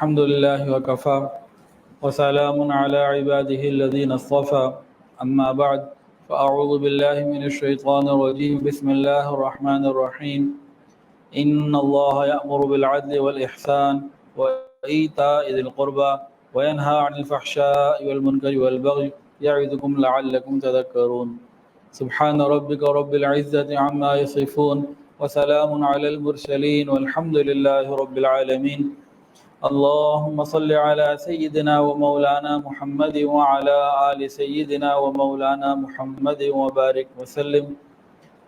الحمد لله وكفى وسلام على عباده الذين اصطفى أما بعد فأعوذ بالله من الشيطان الرجيم بسم الله الرحمن الرحيم إن الله يأمر بالعدل والإحسان وإيتاء ذي القربى وينهى عن الفحشاء والمنكر والبغي يعظكم لعلكم تذكرون سبحان ربك رب العزة عما يصفون وسلام على المرسلين والحمد لله رب العالمين اللهم صل على سيدنا ومولانا محمد وعلى آل سيدنا ومولانا محمد وبارك وسلم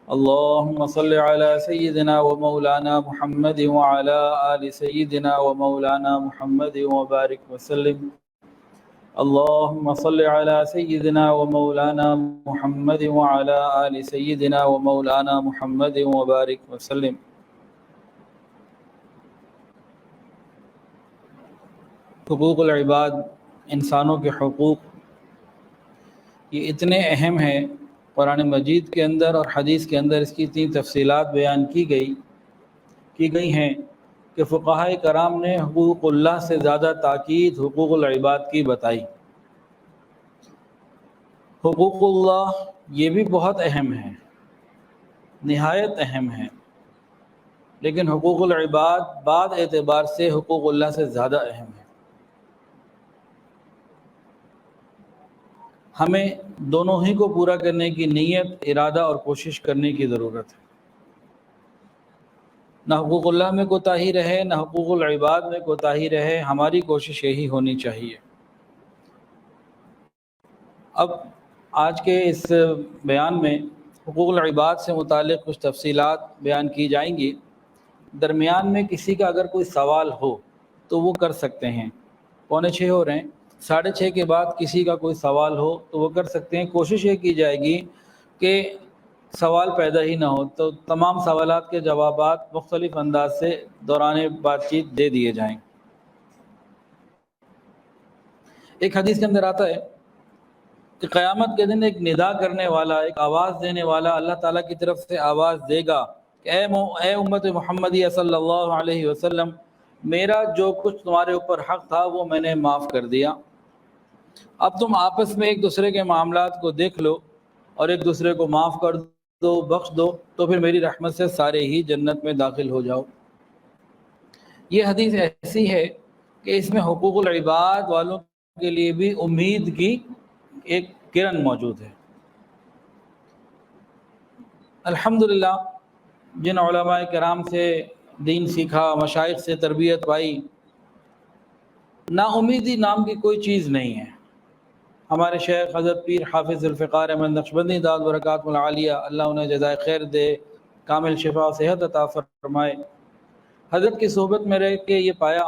اللهم صل على سيدنا ومولانا محمد وعلى آل سيدنا ومولانا محمد وبارك وسلم اللهم صل على سيدنا ومولانا محمد وعلى آل سيدنا ومولانا محمد وبارك وسلم۔ حقوق العباد، انسانوں کے حقوق، یہ اتنے اہم ہیں، قرآن مجید کے اندر اور حدیث کے اندر اس کی اتنی تفصیلات بیان کی گئی ہیں کہ فقہاء کرام نے حقوق اللہ سے زیادہ تاکید حقوق العباد کی بتائی۔ حقوق اللہ یہ بھی بہت اہم ہیں، نہایت اہم ہیں، لیکن حقوق العباد بعض اعتبار سے حقوق اللہ سے زیادہ اہم ہیں۔ ہمیں دونوں ہی کو پورا کرنے کی نیت، ارادہ اور کوشش کرنے کی ضرورت ہے۔ نہ حقوق اللہ میں کوتاہی رہے، نہ حقوق العباد میں کوتاہی رہے، ہماری کوشش یہی ہونی چاہیے۔ اب آج کے اس بیان میں حقوق العباد سے متعلق کچھ تفصیلات بیان کی جائیں گی۔ درمیان میں کسی کا اگر کوئی سوال ہو تو وہ کر سکتے ہیں۔ 5:45 ہو رہے ہیں، 6:30 کے بعد کسی کا کوئی سوال ہو تو وہ کر سکتے ہیں۔ کوشش یہ کی جائے گی کہ سوال پیدا ہی نہ ہو، تو تمام سوالات کے جوابات مختلف انداز سے دوران بات چیت دے دیے جائیں۔ ایک حدیث کے اندر آتا ہے کہ قیامت کے دن ایک ندا کرنے والا، ایک آواز دینے والا اللہ تعالیٰ کی طرف سے آواز دے گا کہ اے امت محمدیہ صلی اللہ علیہ وسلم، میرا جو کچھ تمہارے اوپر حق تھا وہ میں نے معاف کر دیا۔ اب تم آپس میں ایک دوسرے کے معاملات کو دیکھ لو اور ایک دوسرے کو معاف کر دو، بخش دو، تو پھر میری رحمت سے سارے ہی جنت میں داخل ہو جاؤ۔ یہ حدیث ایسی ہے کہ اس میں حقوق العباد والوں کے لیے بھی امید کی ایک کرن موجود ہے۔ الحمدللہ جن علماء کرام سے دین سیکھا، مشائخ سے تربیت پائی، نا امیدی نام کی کوئی چیز نہیں ہے۔ ہمارے شیخ حضرت پیر حافظ ذوالفقار احمد نقشبندی داد برکاتہ العالیہ، اللہ انہیں جزائے خیر دے، کامل شفا و صحت عطا فرمائے۔ حضرت کی صحبت میں رہ کے یہ پایا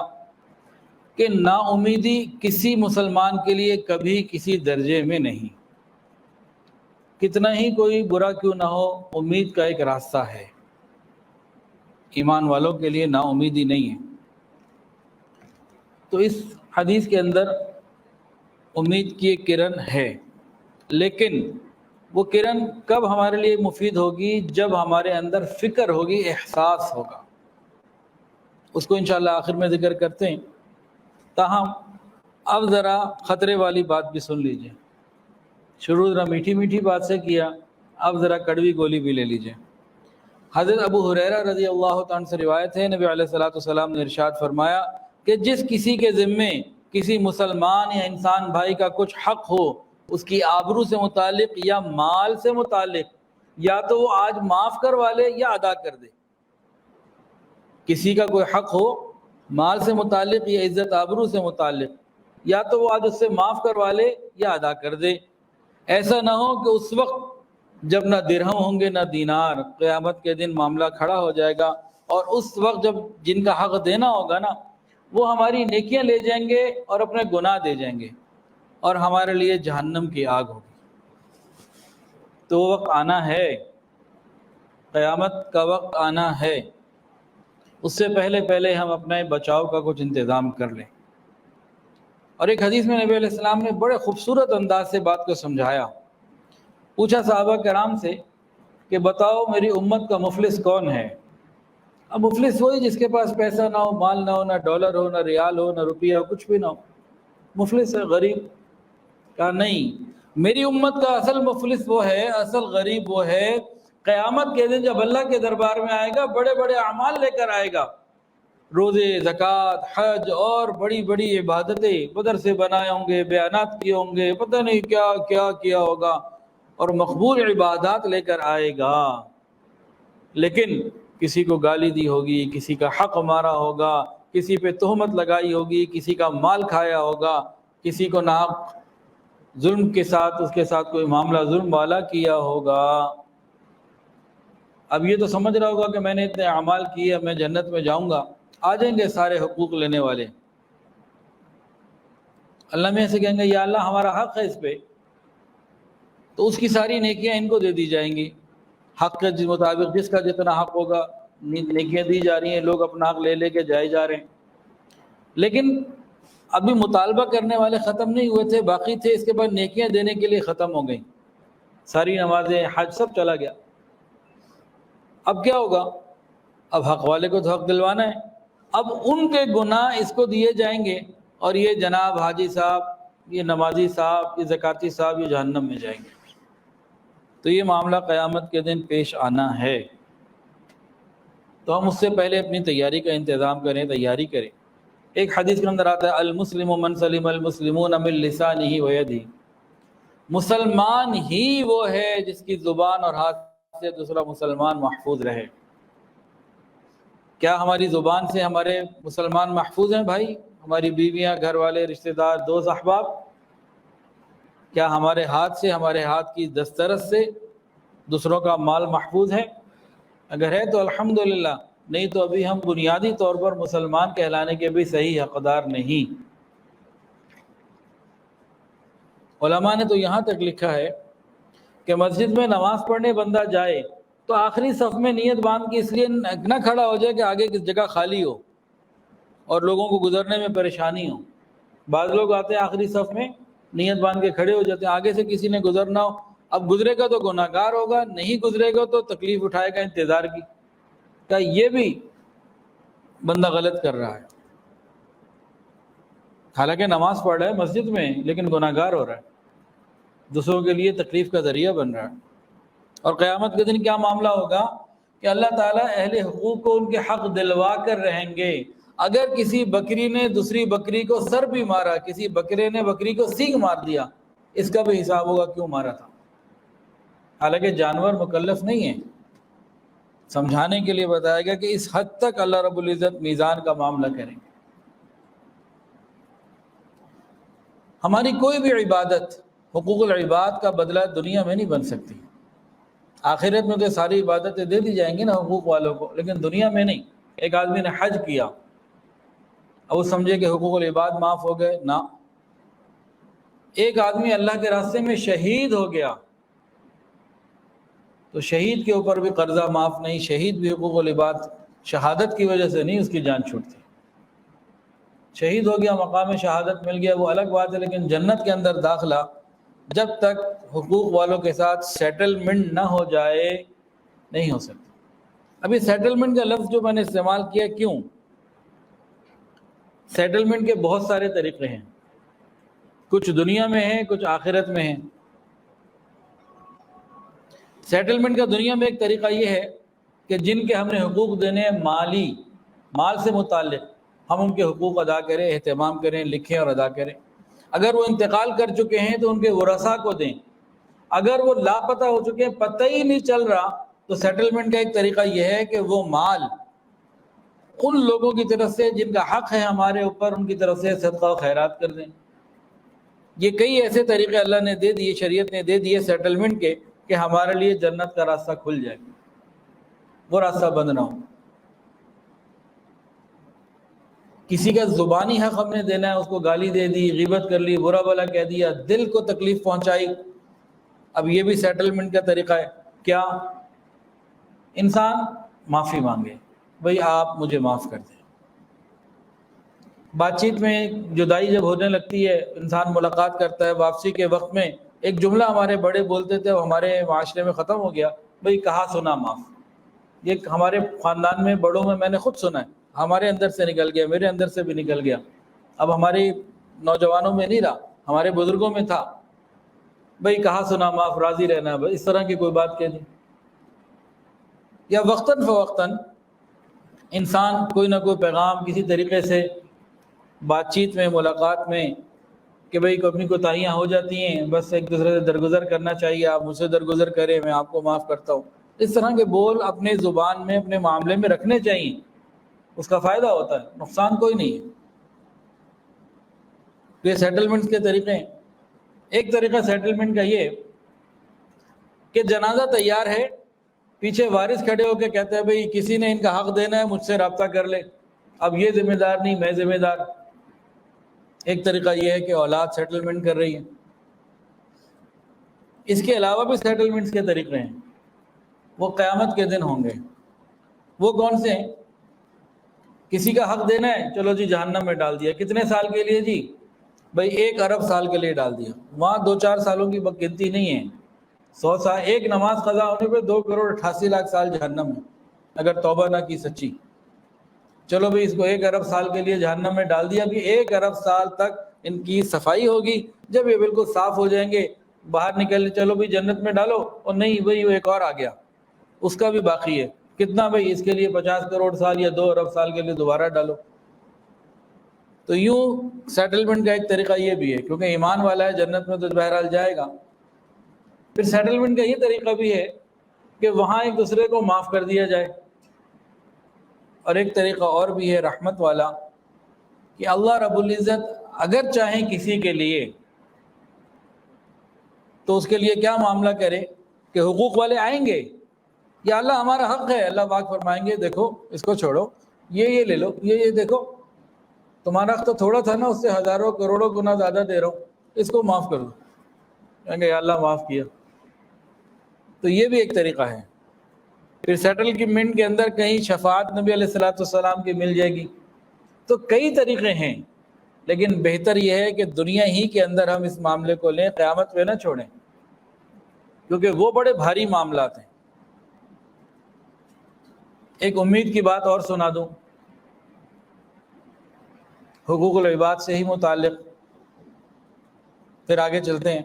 کہ نا امیدی کسی مسلمان کے لیے کبھی کسی درجے میں نہیں۔ کتنا ہی کوئی برا کیوں نہ ہو، امید کا ایک راستہ ہے۔ ایمان والوں کے لیے نا امیدی نہیں ہے۔ تو اس حدیث کے اندر امید کی ایک کرن ہے، لیکن وہ کرن کب ہمارے لیے مفید ہوگی؟ جب ہمارے اندر فکر ہوگی، احساس ہوگا۔ اس کو انشاءاللہ آخر میں ذکر کرتے ہیں۔ تاہم اب ذرا خطرے والی بات بھی سن لیجئے۔ شروع ذرا میٹھی میٹھی بات سے کیا، اب ذرا کڑوی گولی بھی لے لیجئے۔ حضرت ابو ہریرہ رضی اللہ تعالیٰ عنہ سے روایت ہے، نبی علیہ الصلوۃ نے ارشاد فرمایا کہ جس کسی کے ذمے کسی مسلمان یا انسان بھائی کا کچھ حق ہو، اس کی آبرو سے متعلق یا مال سے متعلق، یا تو وہ آج معاف کروا لے یا ادا کر دے۔ کسی کا کوئی حق ہو مال سے متعلق یا عزت آبرو سے متعلق، یا تو وہ آج اس سے معاف کروا لے یا ادا کر دے۔ ایسا نہ ہو کہ اس وقت جب نہ درہم ہوں گے نہ دینار، قیامت کے دن معاملہ کھڑا ہو جائے گا، اور اس وقت جب جن کا حق دینا ہوگا نا، وہ ہماری نیکیاں لے جائیں گے اور اپنے گناہ دے جائیں گے، اور ہمارے لیے جہنم کی آگ ہوگی۔ تو وہ وقت آنا ہے، قیامت کا وقت آنا ہے۔ اس سے پہلے ہم اپنے بچاؤ کا کچھ انتظام کر لیں۔ اور ایک حدیث میں نبی علیہ السلام نے بڑے خوبصورت انداز سے بات کو سمجھایا۔ پوچھا صحابہ کرام سے کہ بتاؤ میری امت کا مفلس کون ہے؟ اب مفلس وہی جس کے پاس پیسہ نہ ہو، مال نہ ہو، نہ ڈالر ہو، نہ ریال ہو، نہ روپیہ ہو، کچھ بھی نہ ہو، مفلس ہے، غریب۔ کہا نہیں، میری امت کا اصل مفلس وہ ہے، اصل غریب وہ ہے قیامت کے دن جب اللہ کے دربار میں آئے گا، بڑے بڑے اعمال لے کر آئے گا، روزے، زکوٰۃ، حج اور بڑی بڑی عبادتیں بدر سے بنائے ہوں گے، بیانات کیے ہوں گے، پتہ نہیں کیا کیا کیا ہوگا، اور مقبول عبادات لے کر آئے گا، لیکن کسی کو گالی دی ہوگی، کسی کا حق مارا ہوگا، کسی پہ تہمت لگائی ہوگی، کسی کا مال کھایا ہوگا، کسی کو ناحق ظلم کے ساتھ اس کے ساتھ کوئی معاملہ ظلم والا کیا ہوگا۔ اب یہ تو سمجھ رہا ہوگا کہ میں نے اتنے اعمال کیے، میں جنت میں جاؤں گا۔ آ جائیں گے سارے حقوق لینے والے، اللہ میں سے کہیں گے یا اللہ ہمارا حق ہے اس پہ، تو اس کی ساری نیکیاں ان کو دے دی جائیں گی، حق کے مطابق جس کا جتنا حق ہوگا نیکیاں دی جا رہی ہیں، لوگ اپنا حق لے لے کے جائے جا رہے ہیں۔ لیکن ابھی مطالبہ کرنے والے ختم نہیں ہوئے تھے، باقی تھے، اس کے بعد نیکیاں دینے کے لیے ختم ہو گئیں، ساری نمازیں، حج سب چلا گیا۔ اب کیا ہوگا؟ اب حق والے کو تو حق دلوانا ہے، اب ان کے گناہ اس کو دیے جائیں گے، اور یہ جناب حاجی صاحب، یہ نمازی صاحب، یہ زکاتی صاحب، یہ جہنم میں جائیں گے۔ تو یہ معاملہ قیامت کے دن پیش آنا ہے، تو ہم اس سے پہلے اپنی تیاری کا انتظام کریں، تیاری کریں۔ ایک حدیث کے اندر آتا ہے المسلم من سلم المسلمون من لسانہ ویدہ، مسلمان ہی وہ ہے جس کی زبان اور ہاتھ سے دوسرا مسلمان محفوظ رہے۔ کیا ہماری زبان سے ہمارے مسلمان محفوظ ہیں بھائی؟ ہماری بیویاں، گھر والے، رشتہ دار، دوست، احباب؟ کیا ہمارے ہاتھ سے، ہمارے ہاتھ کی دسترس سے دوسروں کا مال محفوظ ہے؟ اگر ہے تو الحمدللہ، نہیں تو ابھی ہم بنیادی طور پر مسلمان کہلانے کے بھی صحیح حقدار نہیں۔ علماء نے تو یہاں تک لکھا ہے کہ مسجد میں نماز پڑھنے بندہ جائے تو آخری صف میں نیت باندھ کے اس لیے نہ کھڑا ہو جائے کہ آگے کس جگہ خالی ہو اور لوگوں کو گزرنے میں پریشانی ہو۔ بعض لوگ آتے ہیں آخری صف میں، نیت باندھ کے کھڑے ہو جاتے ہیں، آگے سے کسی نے گزرنا ہو، اب گزرے گا تو گناہ گار ہوگا، نہیں گزرے گا تو تکلیف اٹھائے گا انتظار کی۔ کہ یہ بھی بندہ غلط کر رہا ہے، حالانکہ نماز پڑھ رہا ہے مسجد میں، لیکن گناہ گار ہو رہا ہے، دوسروں کے لیے تکلیف کا ذریعہ بن رہا ہے۔ اور قیامت کے دن کیا معاملہ ہوگا کہ اللہ تعالیٰ اہل حقوق کو ان کے حق دلوا کر رہیں گے۔ اگر کسی بکری نے دوسری بکری کو سر بھی مارا، کسی بکرے نے بکری کو سینگ مار دیا، اس کا بھی حساب ہوگا کیوں مارا تھا، حالانکہ جانور مکلف نہیں ہے۔ سمجھانے کے لیے بتایا گیا کہ اس حد تک اللہ رب العزت میزان کا معاملہ کریں گے۔ ہماری کوئی بھی عبادت حقوق العباد کا بدلہ دنیا میں نہیں بن سکتی، آخرت میں تو ساری عبادتیں دے دی جائیں گی نا حقوق والوں کو، لیکن دنیا میں نہیں۔ ایک آدمی نے حج کیا، اب وہ سمجھے کہ حقوق العباد معاف ہو گئے، نہ۔ ایک آدمی اللہ کے راستے میں شہید ہو گیا تو شہید کے اوپر بھی قرضہ معاف نہیں، شہید بھی حقوق العباد، شہادت کی وجہ سے نہیں اس کی جان چھوٹتی۔ شہید ہو گیا، مقام شہادت مل گیا، وہ الگ بات ہے، لیکن جنت کے اندر داخلہ جب تک حقوق والوں کے ساتھ سیٹلمنٹ نہ ہو جائے نہیں ہو سکتی۔ ابھی سیٹلمنٹ کا لفظ جو میں نے استعمال کیا، کیوں؟ سیٹلمنٹ کے بہت سارے طریقے ہیں، کچھ دنیا میں ہیں، کچھ آخرت میں ہیں۔ سیٹلمنٹ کا دنیا میں ایک طریقہ یہ ہے کہ جن کے ہم نے حقوق دینے ہیں، مال سے متعلق، ہم ان کے حقوق ادا کریں، اہتمام کریں، لکھیں اور ادا کریں۔ اگر وہ انتقال کر چکے ہیں تو ان کے ورثاء کو دیں، اگر وہ لاپتہ ہو چکے ہیں، پتہ ہی نہیں چل رہا، تو سیٹلمنٹ کا ایک طریقہ یہ ہے کہ وہ مال ان لوگوں کی طرف سے جن کا حق ہے ہمارے اوپر، ان کی طرف سے صدقہ و خیرات کر دیں۔ یہ کئی ایسے طریقے اللہ نے دے دیے، شریعت نے دے دیے سیٹلمنٹ کے، کہ ہمارے لیے جنت کا راستہ کھل جائے، وہ راستہ بند نہ ہو۔ کسی کا زبانی حق ہم نے دینا ہے، اس کو گالی دے دی، غیبت کر لی، برا بھلا کہہ دیا، دل کو تکلیف پہنچائی، اب یہ بھی سیٹلمنٹ کا طریقہ ہے۔ کیا؟ انسان معافی مانگے، بھئی آپ مجھے معاف کر دیں۔ بات چیت میں جدائی جب ہونے لگتی ہے، انسان ملاقات کرتا ہے، واپسی کے وقت میں ایک جملہ ہمارے بڑے بولتے تھے، وہ ہمارے معاشرے میں ختم ہو گیا، بھئی کہا سنا معاف، یہ ہمارے خاندان میں بڑوں میں نے خود سنا ہے، ہمارے اندر سے نکل گیا، میرے اندر سے بھی نکل گیا، اب ہماری نوجوانوں میں نہیں رہا، ہمارے بزرگوں میں تھا، بھئی کہا سنا معاف، راضی رہنا، بھئی اس طرح کی کوئی بات کہہ دی. یا وقتاً فوقتاً انسان کوئی نہ کوئی پیغام کسی طریقے سے بات چیت میں، ملاقات میں، کہ بھئی اپنی کوتاہیاں ہو جاتی ہیں، بس ایک دوسرے سے درگزر کرنا چاہیے، آپ مجھ سے درگزر کریں، میں آپ کو معاف کرتا ہوں. اس طرح کے بول اپنے زبان میں، اپنے معاملے میں رکھنے چاہیے، اس کا فائدہ ہوتا ہے، نقصان کوئی نہیں ہے. یہ سیٹلمنٹ کے طریقے ہیں. ایک طریقہ سیٹلمنٹ کا یہ کہ جنازہ تیار ہے، پیچھے وارث کھڑے ہو کے کہتے ہیں بھئی کسی نے ان کا حق دینا ہے، مجھ سے رابطہ کر لے، اب یہ ذمہ دار نہیں، میں ذمہ دار. ایک طریقہ یہ ہے کہ اولاد سیٹلمنٹ کر رہی ہے. اس کے علاوہ بھی سیٹلمنٹس کے طریقے ہیں، وہ قیامت کے دن ہوں گے. وہ کون سے ہیں؟ کسی کا حق دینا ہے، چلو جی جہنم میں ڈال دیا، کتنے سال کے لیے جی؟ بھئی 1 ارب سال کے لیے ڈال دیا. وہاں 2-4 سالوں کی گنتی نہیں ہے، 100 سال. ایک نماز قضا ہونے پہ 2,88,00,000 سال جہنم ہے، اگر توبہ نہ کی سچی. چلو بھئی اس کو 1 ارب سال کے لیے جہنم میں ڈال دیا. ابھی 1 ارب سال تک ان کی صفائی ہوگی، جب یہ بالکل صاف ہو جائیں گے باہر نکل، چلو بھئی جنت میں ڈالو، اور نہیں بھئی وہ ایک اور آ گیا، اس کا بھی باقی ہے. کتنا بھئی؟ اس کے لیے 50 کروڑ سال یا 2 ارب سال کے لیے دوبارہ ڈالو. تو یوں سیٹلمنٹ کا ایک طریقہ یہ بھی ہے، کیونکہ ایمان والا ہے جنت میں تو بہرحال جائے گا. پھر سیٹلمنٹ کا یہ طریقہ بھی ہے کہ وہاں ایک دوسرے کو معاف کر دیا جائے. اور ایک طریقہ اور بھی ہے رحمت والا، کہ اللہ رب العزت اگر چاہیں کسی کے لیے تو اس کے لیے کیا معاملہ کرے کہ حقوق والے آئیں گے، یا اللہ ہمارا حق ہے، اللہ پاک فرمائیں گے دیکھو اس کو چھوڑو، یہ لے لو، یہ دیکھو تمہارا حق تو تھوڑا تھا نا، اس سے ہزاروں کروڑوں گنا زیادہ دے رہا ہوں، اس کو معاف کر دو. کہیں گے یا اللہ معاف کیا. تو یہ بھی ایک طریقہ ہے. پھر سیٹلمنٹ کے اندر کہیں شفاعت نبی علیہ السلام کی مل جائے گی. تو کئی طریقے ہیں، لیکن بہتر یہ ہے کہ دنیا ہی کے اندر ہم اس معاملے کو لیں، قیامت پہ نہ چھوڑیں، کیونکہ وہ بڑے بھاری معاملات ہیں. ایک امید کی بات اور سنا دوں، حقوق العباد سے ہی متعلق، پھر آگے چلتے ہیں.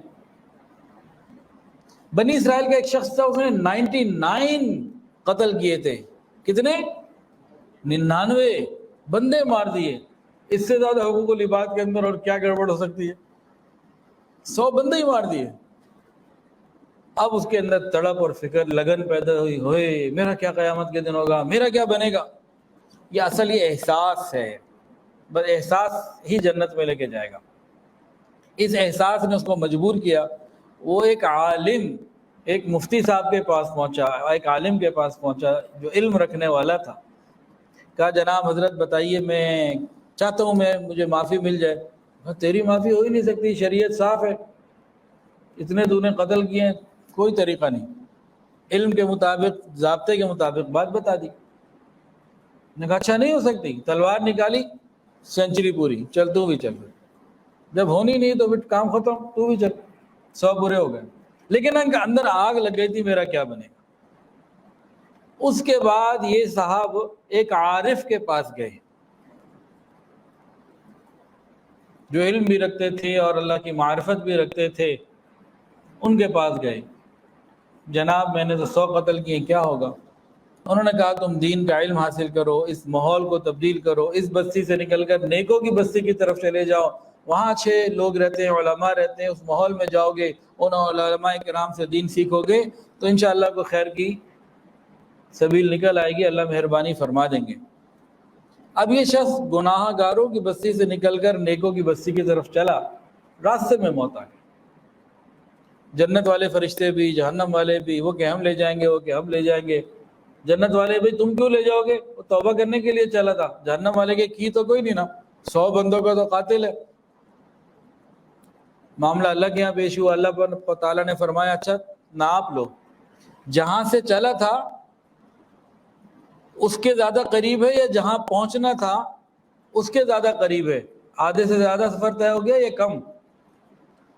بنی اسرائیل کا ایک شخص تھا، اس نے 99 قتل کیے تھے. کتنے؟ 99 بندے مار دیے. اس سے زیادہ حقوق العباد کے اندر اور کیا گڑبڑ ہو سکتی ہے؟ 100 بندے ہی مار دیے. اب اس کے اندر تڑپ اور فکر، لگن پیدا ہوئی، ہوئے میرا کیا قیامت کے دن ہوگا، میرا کیا بنے گا. یہ اصل یہ احساس ہے، بس احساس ہی جنت میں لے کے جائے گا. اس احساس نے اس کو مجبور کیا. وہ ایک عالم، ایک مفتی صاحب کے پاس پہنچا، ایک عالم کے پاس پہنچا جو علم رکھنے والا تھا. کہا جناب حضرت بتائیے، میں چاہتا ہوں مجھے معافی مل جائے. تیری معافی ہو ہی نہیں سکتی، شریعت صاف ہے، اتنے تو نے قتل کیے ہیں، کوئی طریقہ نہیں. علم کے مطابق، ضابطے کے مطابق بات بتا دی. نے کہا اچھا نہیں ہو سکتی. تلوار نکالی، سینچری پوری، چل تو بھی چل. جب ہونی نہیں تو پھر کام ختم، تو بھی چل. 100 برے ہو گئے، لیکن ان کا اندر آگ لگ گئی تھی، میرا کیا بنے گا. اس کے بعد یہ صاحب ایک عارف کے پاس گئے جو علم بھی رکھتے تھے اور اللہ کی معرفت بھی رکھتے تھے. ان کے پاس گئے، جناب میں نے تو 100 قتل کیے، کیا ہوگا؟ انہوں نے کہا تم دین کا علم حاصل کرو، اس ماحول کو تبدیل کرو، اس بستی سے نکل کر نیکوں کی بستی کی طرف چلے جاؤ، وہاں اچھے لوگ رہتے ہیں، علماء رہتے ہیں، اس ماحول میں جاؤ گے، ان علماء کرام سے دین سیکھو گے تو انشاءاللہ کو خیر کی سبیل نکل آئے گی، اللہ مہربانی فرما دیں گے. اب یہ شخص گناہ گاروں کی بستی سے نکل کر نیکوں کی بستی کی طرف چلا، راستے میں موت آ گئی. جنت والے فرشتے بھی، جہنم والے بھی، وہ کہ ہم لے جائیں گے، وہ کہ ہم لے جائیں گے. جنت والے بھی تم کیوں لے جاؤ گے، وہ توبہ کرنے کے لیے چلا تھا. جہنم والے کے کی تو کوئی نہیں نا، 100 بندوں کا تو قاتل ہے. معاملہ اللہ کے یہاں پیش ہوا. اللہ تعالیٰ نے فرمایا اچھا ناپ لو، جہاں سے چلا تھا اس کے زیادہ قریب ہے، یا جہاں پہنچنا تھا اس کے زیادہ قریب ہے؟ آدھے سے زیادہ سفر طے ہو گیا یا کم؟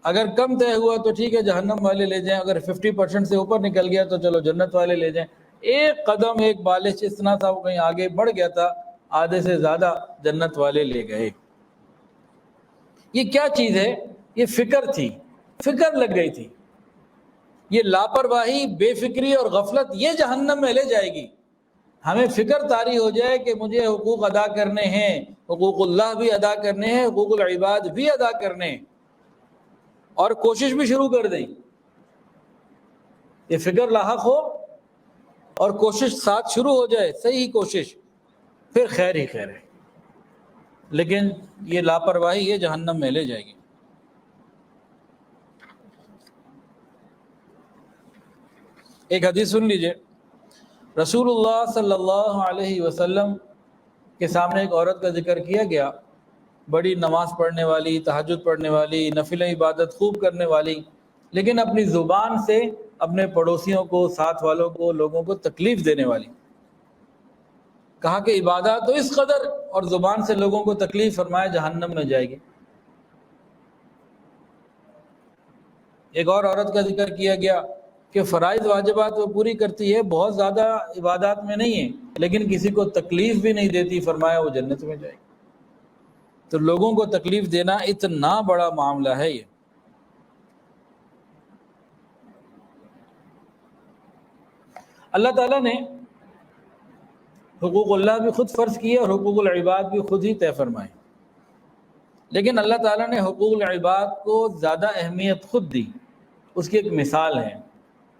اگر کم طے ہوا تو ٹھیک ہے، جہنم والے لے جائیں. اگر 50% سے اوپر نکل گیا تو چلو جنت والے لے جائیں. ایک قدم ایک بالش اتنا تھا، وہ کہیں آگے بڑھ گیا تھا، آدھے سے زیادہ جنت والے لے گئے۔ یہ کیا چیز ہے؟ یہ فکر تھی، فکر لگ گئی تھی۔ یہ لاپرواہی، بے فکری اور غفلت یہ جہنم میں لے جائے گی۔ ہمیں فکر طاری ہو جائے کہ مجھے حقوق ادا کرنے ہیں، حقوق اللہ بھی ادا کرنے ہیں، حقوق العباد بھی ادا کرنے ہیں، اور کوشش بھی شروع کر دیں۔ یہ فکر لاحق ہو اور کوشش ساتھ شروع ہو جائے، صحیح کوشش، پھر خیر ہی خیر ہے، لیکن یہ لاپرواہی یہ جہنم میں لے جائے گی۔ ایک حدیث سن لیجئے، رسول اللہ صلی اللہ علیہ وسلم کے سامنے ایک عورت کا ذکر کیا گیا، بڑی نماز پڑھنے والی، تہجد پڑھنے والی، نفل عبادت خوب کرنے والی، لیکن اپنی زبان سے اپنے پڑوسیوں کو، ساتھ والوں کو، لوگوں کو تکلیف دینے والی۔ کہا کہ عبادات تو اس قدر اور زبان سے لوگوں کو تکلیف فرمائے، جہنم میں جائے گی۔ ایک اور عورت کا ذکر کیا گیا کہ فرائض واجبات وہ پوری کرتی ہے، بہت زیادہ عبادات میں نہیں ہے، لیکن کسی کو تکلیف بھی نہیں دیتی، فرمایا وہ جنت میں جائے گی۔ تو لوگوں کو تکلیف دینا اتنا بڑا معاملہ ہے یہ۔ اللہ تعالیٰ نے حقوق اللہ بھی خود فرض کیے اور حقوق العباد بھی خود ہی طے فرمائے، لیکن اللہ تعالیٰ نے حقوق العباد کو زیادہ اہمیت خود دی۔ اس کی ایک مثال ہے،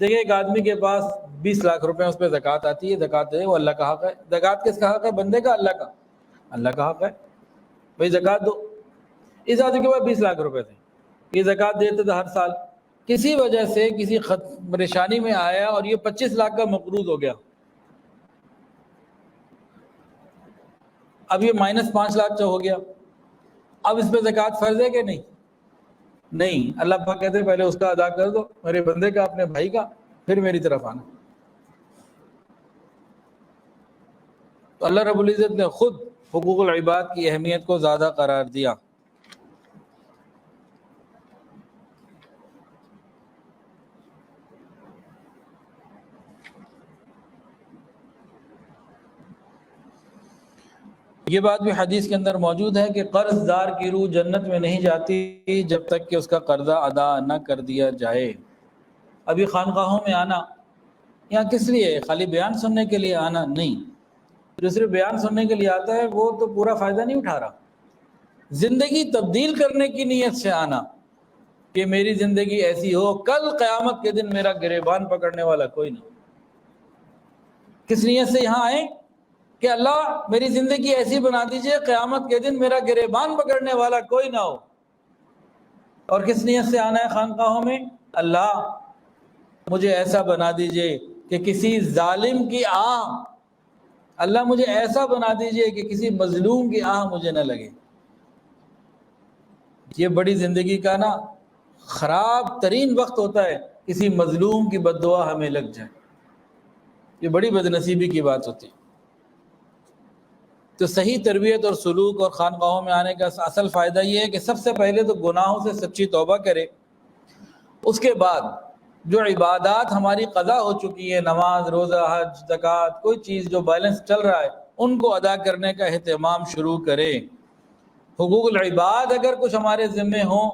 دیکھیں ایک آدمی کے پاس 20 لاکھ روپے، اس پہ زکوٰۃ آتی ہے، زکوٰۃ ہے وہ اللہ کا حق ہے۔ زکوٰۃ کس کا حق ہے؟ بندے کا، اللہ کا؟ اللہ کا حق ہے، بھائی زکوٰۃ دو۔ اس آدمی کے پاس 20 لاکھ روپے تھے، یہ زکوٰۃ دیتے تھے ہر سال، کسی وجہ سے کسی پریشانی میں آیا اور یہ 25 لاکھ کا مقروض ہو گیا، اب یہ -5 لاکھ ہو گیا، اب اس پہ زکوٰۃ فرض ہے کہ نہیں؟ نہیں۔ اللہ پاک کہتے ہیں پہلے اس کا ادا کر دو، میرے بندے کا، اپنے بھائی کا، پھر میری طرف آنا۔ تو اللہ رب العزت نے خود حقوق العباد کی اہمیت کو زیادہ قرار دیا۔ یہ بات بھی حدیث کے اندر موجود ہے کہ قرض دار کی روح جنت میں نہیں جاتی جب تک کہ اس کا قرضہ ادا نہ کر دیا جائے۔ ابھی خانقاہوں میں آنا یہاں کس لیے؟ خالی بیان سننے کے لیے آنا نہیں۔ جو صرف بیان سننے کے لیے آتا ہے وہ تو پورا فائدہ نہیں اٹھا رہا۔ زندگی تبدیل کرنے کی نیت سے آنا کہ میری زندگی ایسی ہو، کل قیامت کے دن میرا گریبان پکڑنے والا کوئی نہیں۔ کس نیت سے یہاں آئیں؟ کہ اللہ میری زندگی ایسی بنا دیجئے قیامت کے دن میرا گریبان پکڑنے والا کوئی نہ ہو۔ اور کس نیت سے آنا ہے خانقاہوں میں؟ اللہ مجھے ایسا بنا دیجئے کہ کسی ظالم کی آہ، اللہ مجھے ایسا بنا دیجئے کہ کسی مظلوم کی آہ مجھے نہ لگے۔ یہ بڑی زندگی کا نا خراب ترین وقت ہوتا ہے، کسی مظلوم کی بد دعا ہمیں لگ جائے، یہ بڑی بدنصیبی کی بات ہوتی ہے۔ تو صحیح تربیت اور سلوک اور خانقاہوں میں آنے کا اصل فائدہ یہ ہے کہ سب سے پہلے تو گناہوں سے سچی توبہ کرے، اس کے بعد جو عبادات ہماری قضا ہو چکی ہیں، نماز، روزہ، حج، زکوٰۃ، کوئی چیز جو بیلنس چل رہا ہے، ان کو ادا کرنے کا اہتمام شروع کرے۔ حقوق العباد اگر کچھ ہمارے ذمے ہوں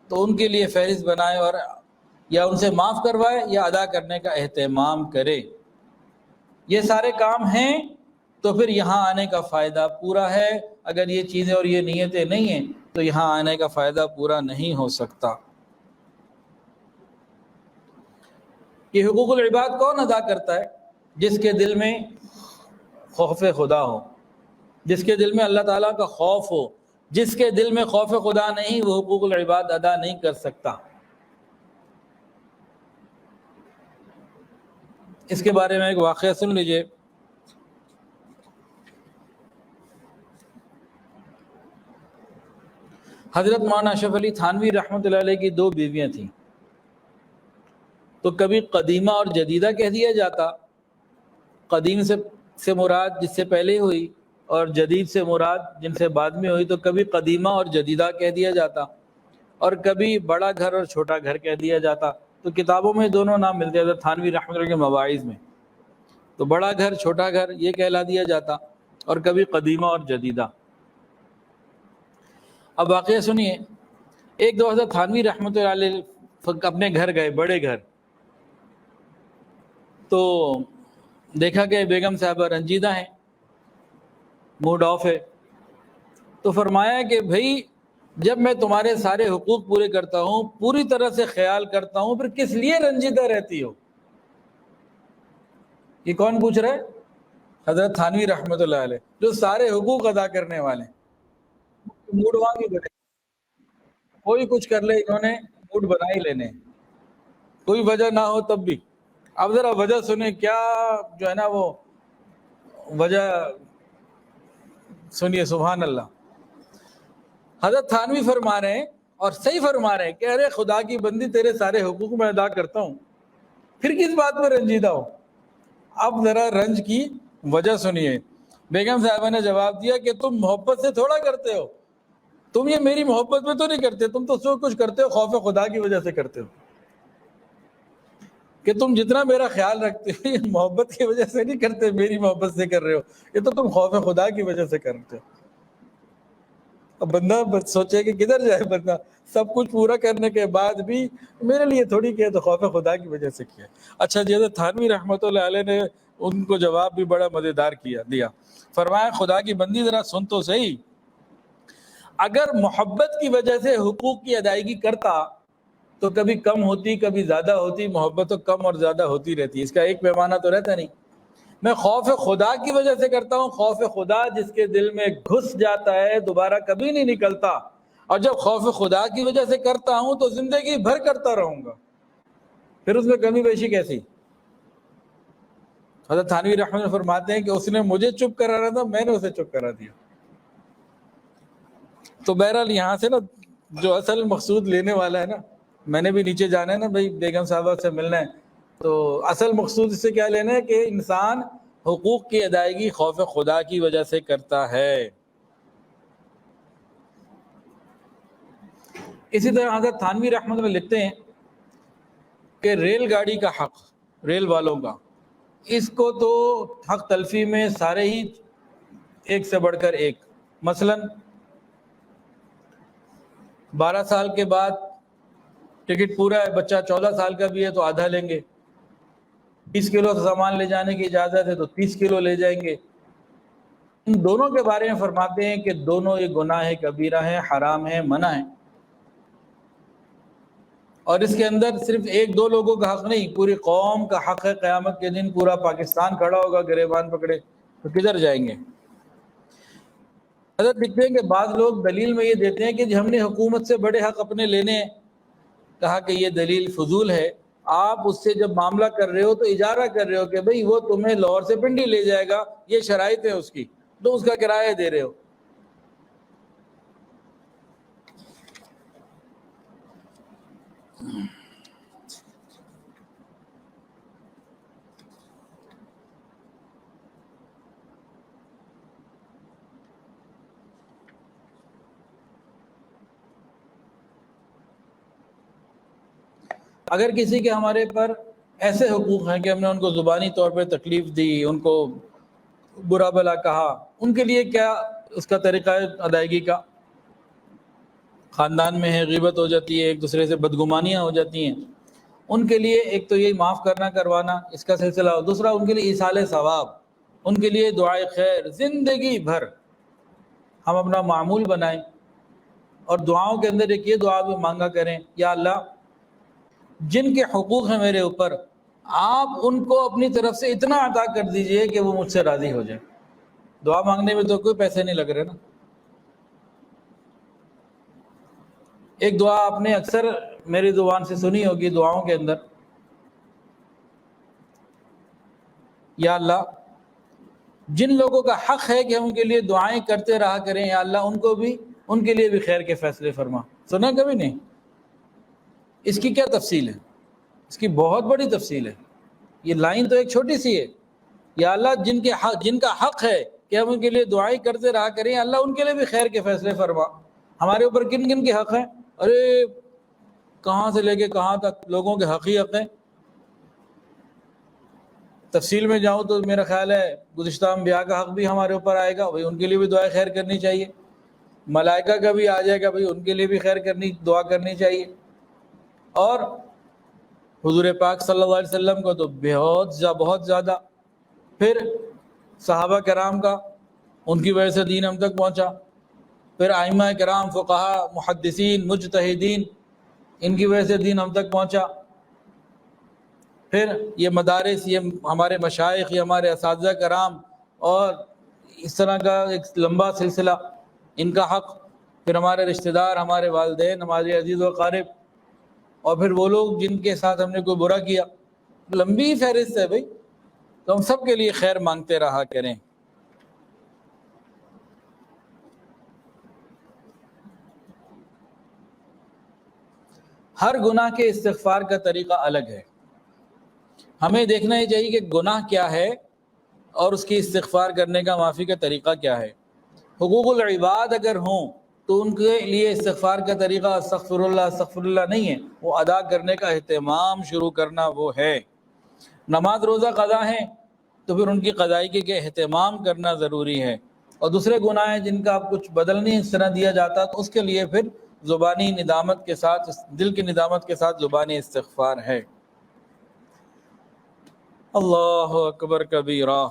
تو ان کے لیے فہرست بنائے اور یا ان سے معاف کروائے یا ادا کرنے کا اہتمام کرے۔ یہ سارے کام ہیں تو پھر یہاں آنے کا فائدہ پورا ہے۔ اگر یہ چیزیں اور یہ نیتیں نہیں ہیں تو یہاں آنے کا فائدہ پورا نہیں ہو سکتا۔ یہ حقوق العباد کون ادا کرتا ہے؟ جس کے دل میں خوف خدا ہو، جس کے دل میں اللہ تعالیٰ کا خوف ہو۔ جس کے دل میں خوف خدا نہیں وہ حقوق العباد ادا نہیں کر سکتا۔ اس کے بارے میں ایک واقعہ سن لیجئے۔ حضرت مولانا اشرف علی تھانوی رحمۃ اللہ علیہ کی 2 بیویاں تھیں، تو کبھی قدیمہ اور جدیدہ کہہ دیا جاتا، قدیم سے مراد جس سے پہلے ہوئی اور جدید سے مراد جن سے بعد میں ہوئی، تو کبھی قدیمہ اور جدیدہ کہہ دیا جاتا اور کبھی بڑا گھر اور چھوٹا گھر کہہ دیا جاتا۔ تو کتابوں میں دونوں نام ملتے ہیں، حضرت تھانوی رحمۃ اللہ کے مواعظ میں۔ تو بڑا گھر چھوٹا گھر یہ کہلا دیا جاتا، اور کبھی قدیمہ اور جدیدہ۔ اب واقعہ سنیے، ایک دو حضرت تھانوی رحمۃ اللہ علیہ اپنے گھر گئے، بڑے گھر، تو دیکھا کہ بیگم صاحبہ رنجیدہ ہیں، موڈ آف ہے، تو فرمایا کہ بھئی جب میں تمہارے سارے حقوق پورے کرتا ہوں، پوری طرح سے خیال کرتا ہوں، پھر کس لیے رنجیدہ رہتی ہو؟ یہ کون پوچھ رہا ہے؟ حضرت تھانوی رحمۃ اللہ علیہ، جو سارے حقوق ادا کرنے والے۔ موڈ وہاں کی بنے، کوئی کچھ کر لے، انہوں نے موڈ بنا ہی لینے، کوئی وجہ نہ ہو تب بھی۔ اب ذرا وجہ سنیں، کیا جو ہے نا وہ وجہ سنیے، سبحان اللہ۔ حضرت تھانوی فرما رہے ہیں، اور صحیح فرما رہے ہیں، کہ ارے خدا کی بندی، تیرے سارے حقوق میں ادا کرتا ہوں، پھر کس بات میں رنجیدہ ہو؟ اب ذرا رنج کی وجہ سنیے۔ بیگم صاحبہ نے جواب دیا کہ تم محبت سے تھوڑا کرتے ہو، تم یہ میری محبت میں تو نہیں کرتے، تم تو سب کچھ کرتے ہو خوف خدا کی وجہ سے کرتے ہو، کہ تم جتنا میرا خیال رکھتے ہو یہ محبت کی وجہ سے نہیں کرتے، میری محبت سے کر رہے ہو، یہ تو تم خوف خدا کی وجہ سے کرتے ہو۔ اب بندہ سوچے کہ کدھر جائے بندہ، سب کچھ پورا کرنے کے بعد بھی میرے لیے تھوڑی کیا، تو خوف خدا کی وجہ سے کیا۔ اچھا جی، حضرت تھانوی رحمۃ اللہ علیہ نے ان کو جواب بھی بڑا مزیدار دیا۔ فرمایا خدا کی بندی ذرا سن تو صحیح، اگر محبت کی وجہ سے حقوق کی ادائیگی کرتا تو کبھی کم ہوتی، کبھی زیادہ ہوتی، محبت تو کم اور زیادہ ہوتی رہتی، اس کا ایک پیمانہ تو رہتا نہیں۔ میں خوف خدا کی وجہ سے کرتا ہوں، خوف خدا جس کے دل میں گھس جاتا ہے دوبارہ کبھی نہیں نکلتا، اور جب خوف خدا کی وجہ سے کرتا ہوں تو زندگی بھر کرتا رہوں گا، پھر اس میں کمی بیشی کیسی؟ حضرت تھانوی رحمۃ اللہ فرماتے ہیں کہ اس نے مجھے چپ کرانا تھا، میں نے اسے چپ کرا دیا۔ تو بہرحال یہاں سے نا جو اصل مقصود لینے والا ہے نا، میں نے بھی نیچے جانا ہے نا بھائی، بیگم صاحبہ سے ملنا ہے، تو اصل مقصود اس سے کیا لینا ہے کہ انسان حقوق کی ادائیگی خوف خدا کی وجہ سے کرتا ہے۔ اسی طرح حضرت تھانوی رحمۃ اللہ لکھتے ہیں کہ ریل گاڑی کا حق، ریل والوں کا، اس کو تو حق تلفی میں سارے ہی ایک سے بڑھ کر ایک، مثلا 12 سال کے بعد ٹکٹ پورا ہے، بچہ 14 سال کا بھی ہے تو آدھا لیں گے، 20 کلو سامان لے جانے کی اجازت ہے تو 30 کلو لے جائیں گے۔ ان دونوں کے بارے میں فرماتے ہیں کہ دونوں یہ گناہ کبیرہ ہے، حرام ہے، منع ہے، اور اس کے اندر صرف ایک دو لوگوں کا حق نہیں، پوری قوم کا حق ہے۔ قیامت کے دن پورا پاکستان کھڑا ہوگا گریبان پکڑے، تو کدھر جائیں گے؟ حضرت لکھتے ہیں کہ بعض لوگ دلیل میں یہ دیتے ہیں کہ ہم نے حکومت سے بڑے حق اپنے لینے ہیں۔ کہا کہ یہ دلیل فضول ہے، آپ اس سے جب معاملہ کر رہے ہو تو اجارہ کر رہے ہو کہ بھئی وہ تمہیں لاہور سے پنڈی لے جائے گا، یہ شرائط ہے اس کی، تو اس کا کرایہ دے رہے ہو۔ اگر کسی کے ہمارے پر ایسے حقوق ہیں کہ ہم نے ان کو زبانی طور پہ تکلیف دی، ان کو برا بھلا کہا، ان کے لیے کیا اس کا طریقہ ہے ادائیگی کا؟ خاندان میں ہے، غیبت ہو جاتی ہے، ایک دوسرے سے بدگمانیاں ہو جاتی ہیں، ان کے لیے ایک تو یہ معاف کرنا کروانا اس کا سلسلہ ہو، دوسرا ان کے لیے ایصال ثواب، ان کے لیے دعائے خیر زندگی بھر ہم اپنا معمول بنائیں، اور دعاؤں کے اندر ایک یہ دعا بھی مانگا کریں، یا اللہ جن کے حقوق ہیں میرے اوپر، آپ ان کو اپنی طرف سے اتنا عطا کر دیجئے کہ وہ مجھ سے راضی ہو جائے۔ دعا مانگنے میں تو کوئی پیسے نہیں لگ رہے نا۔ ایک دعا آپ نے اکثر میری زبان سے سنی ہوگی دعاؤں کے اندر، یا اللہ جن لوگوں کا حق ہے کہ ہم ان کے لیے دعائیں کرتے رہا کریں، یا اللہ ان کو بھی، ان کے لیے بھی خیر کے فیصلے فرما۔ سنا کبھی نہیں؟ اس کی کیا تفصیل ہے؟ اس کی بہت بڑی تفصیل ہے۔ یہ لائن تو ایک چھوٹی سی ہے، یا اللہ جن کا حق ہے کہ ہم ان کے لیے دعائیں کرتے رہا کریں، یا اللہ ان کے لیے بھی خیر کے فیصلے فرما۔ ہمارے اوپر کن کن کے حق ہیں؟ ارے کہاں سے لے کے کہاں تک لوگوں کے حق ہی حق ہیں۔ تفصیل میں جاؤں تو میرا خیال ہے گزشتہ انبیاء کا حق بھی ہمارے اوپر آئے گا، بھائی ان کے لیے بھی دعائیں خیر کرنی چاہیے، ملائکہ کا بھی آ جائے گا، بھائی ان کے لیے بھی دعا کرنی چاہیے، اور حضور پاک صلی اللہ علیہ وسلم کو تو بہت زیادہ، پھر صحابہ کرام کا، ان کی وجہ سے دین ہم تک پہنچا، پھر ائمہ کرام، فقہا، محدثین، مجتہدین، ان کی وجہ سے دین ہم تک پہنچا، پھر یہ مدارس، یہ ہمارے مشائخ، یہ ہمارے اساتذہ کرام، اور اس طرح کا ایک لمبا سلسلہ، ان کا حق، پھر ہمارے رشتہ دار، ہمارے والدین، ہمارے عزیز و اقارب، اور پھر وہ لوگ جن کے ساتھ ہم نے کوئی برا کیا، لمبی فہرست ہے بھائی، تو ہم سب کے لیے خیر مانگتے رہا کریں۔ ہر گناہ کے استغفار کا طریقہ الگ ہے، ہمیں دیکھنا ہی چاہیے کہ گناہ کیا ہے اور اس کی استغفار کرنے کا، معافی کا طریقہ کیا ہے۔ حقوق العباد اگر ہوں تو ان کے لیے استغفار کا طریقہ استغفر اللہ نہیں ہے، وہ ادا کرنے کا اہتمام شروع کرنا وہ ہے۔ نماز روزہ قضا ہیں تو پھر ان کی قضائی کے اہتمام کرنا ضروری ہے، اور دوسرے گناہ ہیں جن کا اب کچھ بدل نہیں اس طرح دیا جاتا، تو اس کے لیے پھر زبانی ندامت کے ساتھ، دل کی ندامت کے ساتھ زبانی استغفار ہے۔ اللہ اکبر کبیرہ۔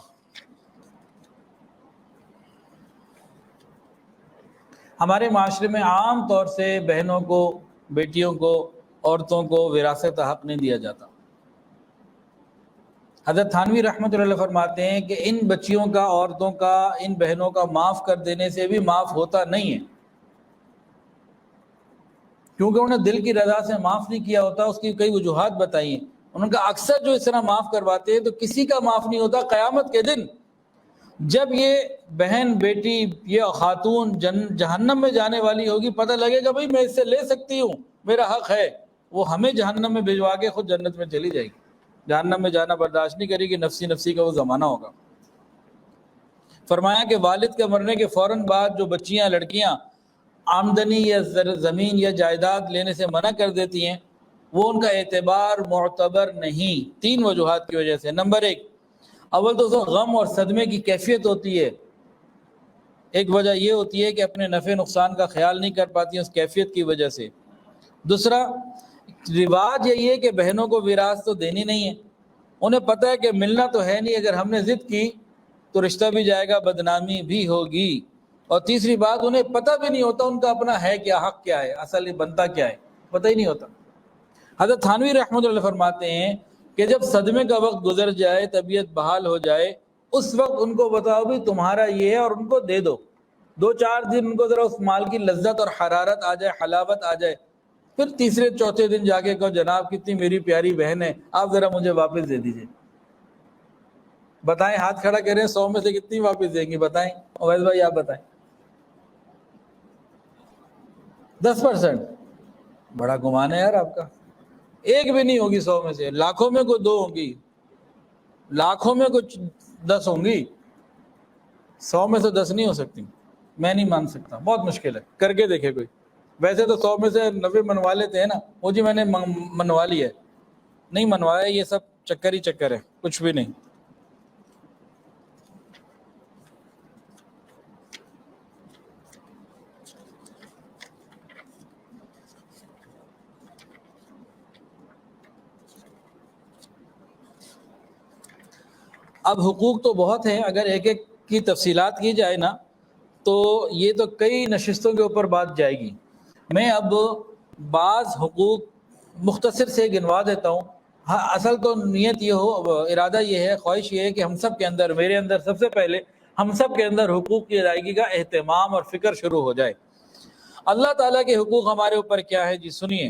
ہمارے معاشرے میں عام طور سے بہنوں کو، بیٹیوں کو، عورتوں کو وراثت حق نہیں دیا جاتا۔ حضرت تھانوی رحمۃ اللہ فرماتے ہیں کہ ان بچیوں کا، عورتوں کا، ان بہنوں کا معاف کر دینے سے بھی معاف ہوتا نہیں ہے، کیونکہ انہوں نے دل کی رضا سے معاف نہیں کیا ہوتا۔ اس کی کئی وجوہات بتائی ہیں، انہوں نے کہا اکثر جو اس طرح معاف کرواتے ہیں تو کسی کا معاف نہیں ہوتا، قیامت کے دن جب یہ بہن، بیٹی، یہ خاتون جہنم میں جانے والی ہوگی، پتہ لگے گا بھائی میں اس سے لے سکتی ہوں، میرا حق ہے، وہ ہمیں جہنم میں بھجوا کے خود جنت میں چلی جائے گی، جہنم میں جانا برداشت نہیں کرے گی، نفسی نفسی کا وہ زمانہ ہوگا۔ فرمایا کہ والد کے مرنے کے فوراً بعد جو بچیاں، لڑکیاں آمدنی یا زمین یا جائیداد لینے سے منع کر دیتی ہیں، وہ ان کا اعتبار معتبر نہیں، 3 وجوہات کی وجہ سے۔ نمبر 1، اول تو غم اور صدمے کی کیفیت ہوتی ہے، ایک وجہ یہ ہوتی ہے کہ اپنے نفع نقصان کا خیال نہیں کر پاتی ہیں اس کیفیت کی وجہ سے۔ دوسرا، رواج یہی ہے کہ بہنوں کو وراثت تو دینی نہیں ہے، انہیں پتہ ہے کہ ملنا تو ہے نہیں، اگر ہم نے ضد کی تو رشتہ بھی جائے گا، بدنامی بھی ہوگی۔ اور تیسری بات، انہیں پتہ بھی نہیں ہوتا ان کا اپنا ہے کیا، حق کیا ہے، اصل بنتا کیا ہے، پتہ ہی نہیں ہوتا۔ حضرت تھانوی رحمۃ اللہ فرماتے ہیں کہ جب صدمے کا وقت گزر جائے، طبیعت بحال ہو جائے، اس وقت ان کو بتاؤ بھی تمہارا یہ ہے، اور ان کو دے دو، 2-4 دن ان کو ذرا اس مال کی لذت اور حرارت آ جائے، حلاوت آ جائے، پھر تیسرے چوتھے دن جا کے کہو جناب کتنی میری پیاری بہن ہے، آپ ذرا مجھے واپس دے دیجئے۔ بتائیں، ہاتھ کھڑا کریں، 100 میں سے کتنی واپس دیں گی؟ بتائیں عویس بھائی، آپ بتائیں۔ 10%؟ بڑا گمان ہے یار آپ کا، ایک بھی نہیں ہوگی 100 میں سے، لاکھوں میں کوئی 2 ہوں گی، لاکھوں میں کچھ 10 ہوں گی، 100 میں سے 10 نہیں ہو سکتی، میں نہیں مان سکتا، بہت مشکل ہے، کر کے دیکھے کوئی۔ ویسے تو 100 میں سے 90 منوا لیتے ہیں نا، وہ جی میں نے منوا لی ہے، نہیں منوایا، یہ سب چکر ہی چکر ہے، کچھ بھی نہیں۔ اب حقوق تو بہت ہیں، اگر ایک ایک کی تفصیلات کی جائے نا تو یہ تو کئی نشستوں کے اوپر بات جائے گی۔ میں اب بعض حقوق مختصر سے گنوا دیتا ہوں۔ اصل تو نیت یہ ہو، ارادہ یہ ہے، خواہش یہ ہے کہ ہم سب کے اندر، میرے اندر سب سے پہلے ہم سب کے اندر حقوق کی ادائیگی کا اہتمام اور فکر شروع ہو جائے۔ اللہ تعالیٰ کے حقوق ہمارے اوپر کیا ہے جی؟ سنیے۔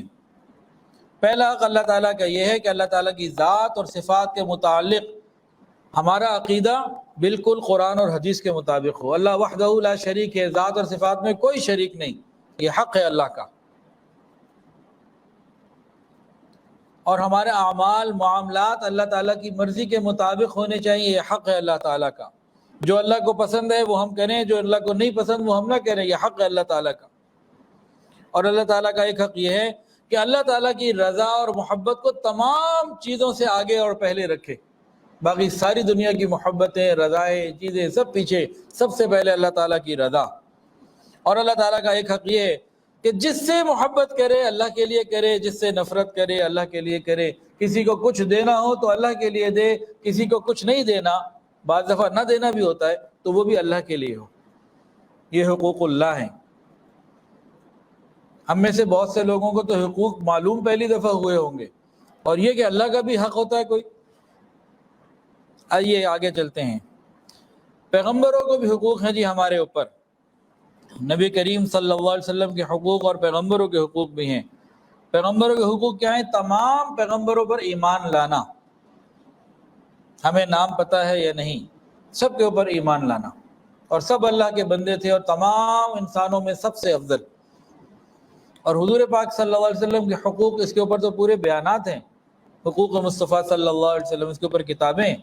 پہلا حق اللہ تعالیٰ کا یہ ہے کہ اللہ تعالیٰ کی ذات اور صفات کے متعلق ہمارا عقیدہ بالکل قرآن اور حدیث کے مطابق ہو۔ اللہ وحدہ لا شریک ہے، ذات اور صفات میں کوئی شریک نہیں، یہ حق ہے اللہ کا۔ اور ہمارے اعمال، معاملات اللہ تعالیٰ کی مرضی کے مطابق ہونے چاہیے، یہ حق ہے اللہ تعالیٰ کا۔ جو اللہ کو پسند ہے وہ ہم کریں، جو اللہ کو نہیں پسند وہ ہم نہ کریں، یہ حق ہے اللہ تعالیٰ کا۔ اور اللہ تعالیٰ کا ایک حق یہ ہے کہ اللہ تعالیٰ کی رضا اور محبت کو تمام چیزوں سے آگے اور پہلے رکھے۔ باقی ساری دنیا کی محبتیں، رضائیں، چیزیں سب پیچھے، سب سے پہلے اللہ تعالیٰ کی رضا۔ اور اللہ تعالیٰ کا ایک حق یہ ہے کہ جس سے محبت کرے اللہ کے لیے کرے، جس سے نفرت کرے اللہ کے لیے کرے۔ کسی کو کچھ دینا ہو تو اللہ کے لیے دے، کسی کو کچھ نہیں دینا، بعض دفعہ نہ دینا بھی ہوتا ہے، تو وہ بھی اللہ کے لیے ہو۔ یہ حقوق اللہ ہیں۔ ہم میں سے بہت سے لوگوں کو تو حقوق معلوم پہلی دفعہ ہوئے ہوں گے، اور یہ کہ اللہ کا بھی حق ہوتا ہے کوئی۔ آئیے آگے چلتے ہیں۔ پیغمبروں کو بھی حقوق ہیں جی ہمارے اوپر۔ نبی کریم صلی اللہ علیہ وسلم کے حقوق اور پیغمبروں کے حقوق بھی ہیں۔ پیغمبروں کے حقوق کیا ہیں؟ تمام پیغمبروں پر ایمان لانا، ہمیں نام پتہ ہے یا نہیں، سب کے اوپر ایمان لانا، اور سب اللہ کے بندے تھے اور تمام انسانوں میں سب سے افضل۔ اور حضور پاک صلی اللہ علیہ وسلم کے حقوق، اس کے اوپر تو پورے بیانات ہیں، حقوق مصطفیٰ صلی اللہ علیہ وسلم، اس کے اوپر کتابیں ہیں۔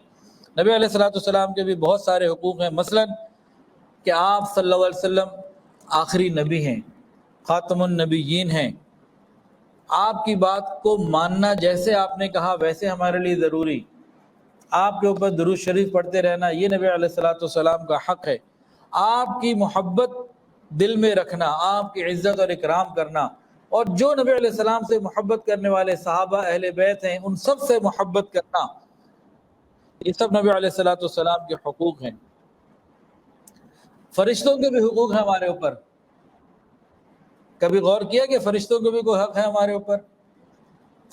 نبی علیہ السلام کے بھی بہت سارے حقوق ہیں، مثلا کہ آپ صلی اللہ علیہ وسلم آخری نبی ہیں، خاتم النبیین ہیں۔ آپ کی بات کو ماننا، جیسے آپ نے کہا ویسے ہمارے لیے ضروری۔ آپ کے اوپر درود شریف پڑھتے رہنا، یہ نبی علیہ السلام کا حق ہے۔ آپ کی محبت دل میں رکھنا، آپ کی عزت اور اکرام کرنا، اور جو نبی علیہ السلام سے محبت کرنے والے صحابہ اہل بیت ہیں ان سب سے محبت کرنا، یہ سب نبی علیہ السلام کے حقوق ہیں۔ فرشتوں کے بھی حقوق ہیں ہمارے اوپر۔ کبھی غور کیا کہ فرشتوں کے بھی کوئی حق ہے ہمارے اوپر؟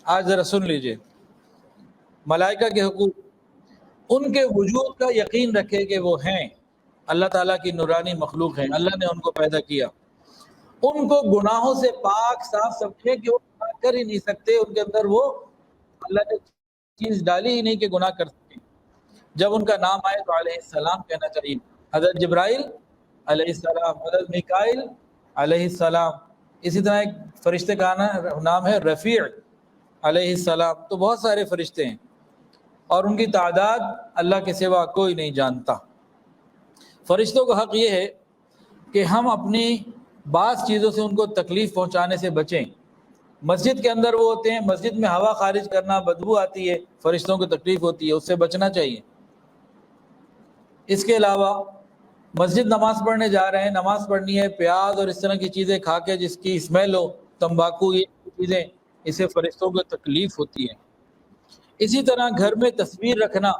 آج ذرا سن لیجئے۔ ملائکہ کے حقوق، ان کے وجود کا یقین رکھے کہ وہ ہیں، اللہ تعالیٰ کی نورانی مخلوق ہیں، اللہ نے ان کو پیدا کیا۔ ان کو گناہوں سے پاک صاف سمجھے کہ وہ گناہ کر ہی نہیں سکتے، ان کے اندر وہ اللہ نے چیز ڈالی ہی نہیں کہ گناہ کر سکیں۔ جب ان کا نام آئے تو علیہ السلام کہنا چاہیے، حضرت جبرائیل علیہ السلام، حضرت میکائیل علیہ السلام، اسی طرح ایک فرشتے کا نام ہے رفیع علیہ السلام۔ تو بہت سارے فرشتے ہیں اور ان کی تعداد اللہ کے سوا کوئی نہیں جانتا۔ فرشتوں کا حق یہ ہے کہ ہم اپنی بعض چیزوں سے ان کو تکلیف پہنچانے سے بچیں۔ مسجد کے اندر وہ ہوتے ہیں، مسجد میں ہوا خارج کرنا، بدبو آتی ہے، فرشتوں کو تکلیف ہوتی ہے، اس سے بچنا چاہیے۔ اس کے علاوہ مسجد نماز پڑھنے جا رہے ہیں، نماز پڑھنی ہے، پیاز اور اس طرح کی چیزیں کھا کے جس کی اسمیل ہو، تمباکو، یہ چیزیں، اسے فرشتوں کو تکلیف ہوتی ہے۔ اسی طرح گھر میں تصویر رکھنا،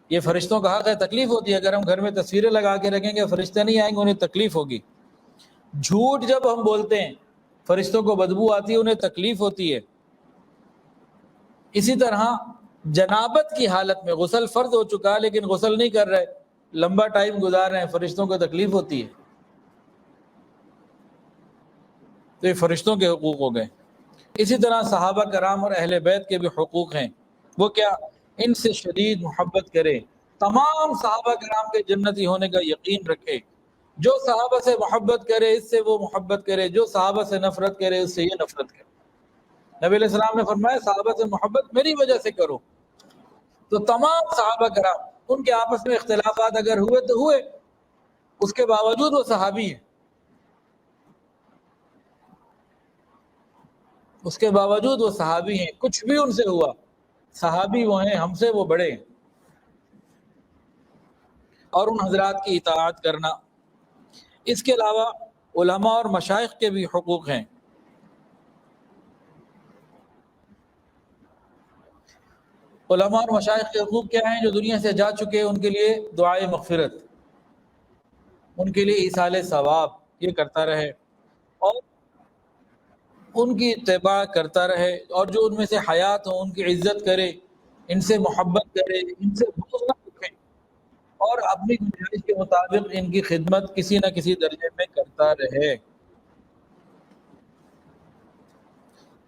یہ فرشتوں کا حق ہے، تکلیف ہوتی ہے۔ اگر ہم گھر میں تصویریں لگا کے رکھیں گے، فرشتے نہیں آئیں گے، انہیں تکلیف ہوگی۔ جھوٹ جب ہم بولتے ہیں، فرشتوں کو بدبو آتی ہے، انہیں تکلیف ہوتی ہے۔ اسی طرح جنابت کی حالت میں، غسل فرض ہو چکا لیکن غسل نہیں کر رہے، لمبا ٹائم گزار رہے ہیں، فرشتوں کو تکلیف ہوتی ہے۔ تو یہ فرشتوں کے حقوق ہو گئے۔ اسی طرح صحابہ کرام اور اہل بیت کے بھی حقوق ہیں۔ وہ کیا؟ ان سے شدید محبت کرے، تمام صحابہ کرام کے جنتی ہونے کا یقین رکھے۔ جو صحابہ سے محبت کرے اس سے وہ محبت کرے، جو صحابہ سے نفرت کرے اس سے یہ نفرت کرے۔ نبی علیہ السلام نے فرمایا صحابہ سے محبت میری وجہ سے کرو۔ تو تمام صحابہ کرام، ان کے آپس میں اختلافات اگر ہوئے تو ہوئے، اس کے باوجود وہ صحابی ہیں، اس کے باوجود وہ صحابی ہیں، کچھ بھی ان سے ہوا، صحابی وہ ہیں، ہم سے وہ بڑے ہیں۔ اور ان حضرات کی اطاعت کرنا۔ اس کے علاوہ علماء اور مشائخ کے بھی حقوق ہیں۔ علماء اور مشائخ کے حقوق کیا ہیں؟ جو دنیا سے جا چکے ان کے لیے دعائے مغفرت، ان کے لیے ایصال ثواب یہ کرتا رہے، اور ان کی اتباع کرتا رہے، اور جو ان میں سے حیات ہوں ان کی عزت کرے، ان سے محبت کرے، ان سے بغض نہ رکھے، اور اپنی گنجائش کے مطابق ان کی خدمت کسی نہ کسی درجے میں کرتا رہے۔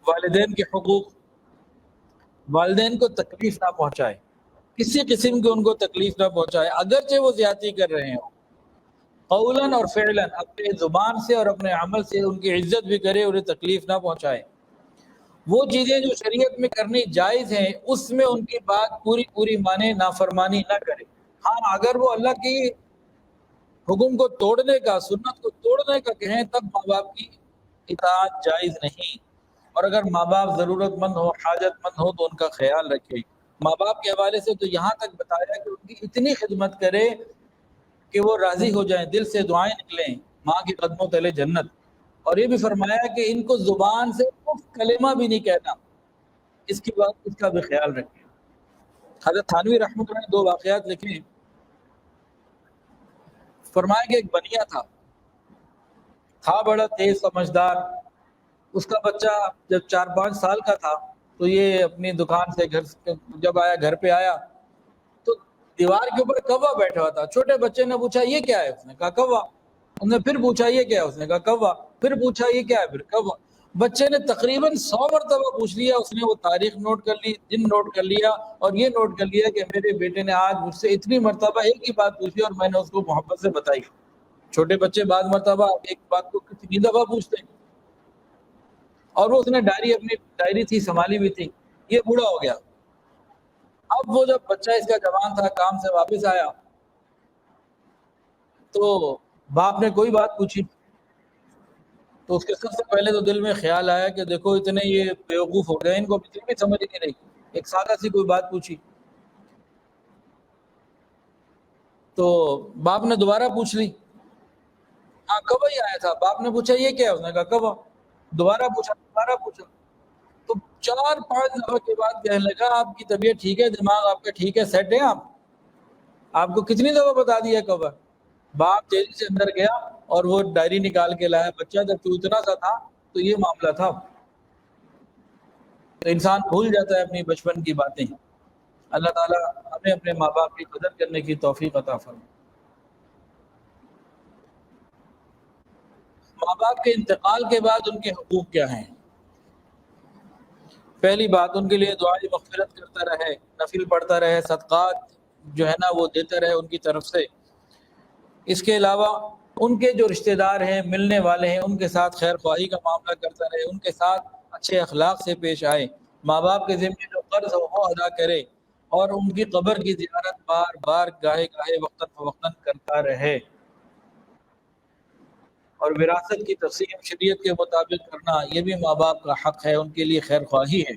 والدین کے حقوق، والدین کو تکلیف نہ پہنچائے، کسی قسم کی ان کو تکلیف نہ پہنچائے، اگرچہ وہ زیادتی کر رہے ہوں، قولاً اور فعلاً، اپنے زبان سے اور اپنے عمل سے ان کی عزت بھی کرے، انہیں تکلیف نہ پہنچائے۔ وہ چیزیں جو شریعت میں کرنی جائز ہیں اس میں ان کی بات پوری مانے، نافرمانی نہ کرے۔ ہاں اگر وہ اللہ کی حکم کو توڑنے کا، سنت کو توڑنے کا کہیں، تب ماں باپ کی اطاعت جائز نہیں۔ اور اگر ماں باپ ضرورت مند ہو، حاجت مند ہو تو ان کا خیال رکھے۔ ماں باپ کے حوالے سے تو یہاں تک بتایا کہ ان کی اتنی خدمت کرے کہ وہ راضی ہو جائیں، دل سے دعائیں نکلیں، ماں کے قدموں تلے جنت. اور یہ بھی فرمایا کہ ان کو زبان سے اف کلمہ بھی نہیں کہنا، اس کی بات اس کا بھی خیال رکھیں. حضرت تھانوی رحمۃ اللہ نے 2 واقعات لکھے. فرمایا کہ ایک بنیا تھا بڑا تیز سمجھدار. اس کا بچہ جب 4-5 سال کا تھا تو یہ اپنی دکان سے جب گھر پہ آیا تو دیوار کے اوپر کوا بیٹھا ہوا تھا. چھوٹے بچے نے پوچھا یہ کیا ہے؟ اس نے کہا کوا. اس نے پھر پوچھا یہ کیا ہے؟ اس نے کہا کوا. پھر پوچھا یہ کیا ہے؟ پھر کوا. بچے نے تقریباً 100 مرتبہ پوچھ لیا. اس نے وہ تاریخ نوٹ کر لی، دن نوٹ کر لیا، اور یہ نوٹ کر لیا کہ میرے بیٹے نے آج مجھ سے اتنی مرتبہ ایک ہی بات پوچھی اور میں نے اس کو محبت سے بتائی. چھوٹے بچے بعض مرتبہ ایک بات کو کتنی دفعہ پوچھتے ہیں. اور وہ اس نے اپنی ڈائری تھی سنبھالی ہوئی تھی. یہ بوڑھا ہو گیا. اب وہ جب بچہ اس کا جوان تھا کام سے واپس آیا تو باپ نے کوئی بات پوچھی تو اس کے سب سے پہلے تو دل میں خیال آیا کہ دیکھو اتنے یہ بیوقوف ہو گئے، ان کو اتنی بھی سمجھ نہیں رہی. ایک سادہ سی کوئی بات پوچھی تو باپ نے دوبارہ پوچھ لی. ہاں کوا ہی آیا تھا. باپ نے پوچھا یہ کیا ہے؟ اس نے کہا کوا. دوبارہ پوچھا تو 4-5 دفعہ کے بعد کہنے لگا آپ کی طبیعت ٹھیک ہے، دماغ آپ کا ٹھیک ہے، سیٹ ہے؟ آپ کو کتنی دفعہ بتا دیا کوا. باپ تیزی سے اندر گیا اور وہ ڈائری نکال کے لایا. بچہ جب تو اتنا سا تھا تو یہ معاملہ تھا. تو انسان بھول جاتا ہے اپنی بچپن کی باتیں. اللہ تعالیٰ ہمیں اپنے ماں باپ کی قدر کرنے کی توفیق عطا فرمائے. ماں باپ کے انتقال کے بعد ان کے حقوق کیا ہیں؟ پہلی بات، ان کے لیے دعائیں مغفرت کرتا رہے، نفل پڑھتا رہے، صدقات جو ہے نا وہ دیتا رہے ان کی طرف سے. اس کے علاوہ ان کے جو رشتہ دار ہیں، ملنے والے ہیں، ان کے ساتھ خیر خواہی کا معاملہ کرتا رہے، ان کے ساتھ اچھے اخلاق سے پیش آئے. ماں باپ کے ذمہ جو قرض ہو وہ ادا کرے اور ان کی قبر کی زیارت بار بار گاہے گاہے وقتاً فوقتاً کرتا رہے. اور وراثت کی تقسیم شریعت کے مطابق کرنا یہ بھی ماں باپ کا حق ہے، ان کے لیے خیر خواہی ہے.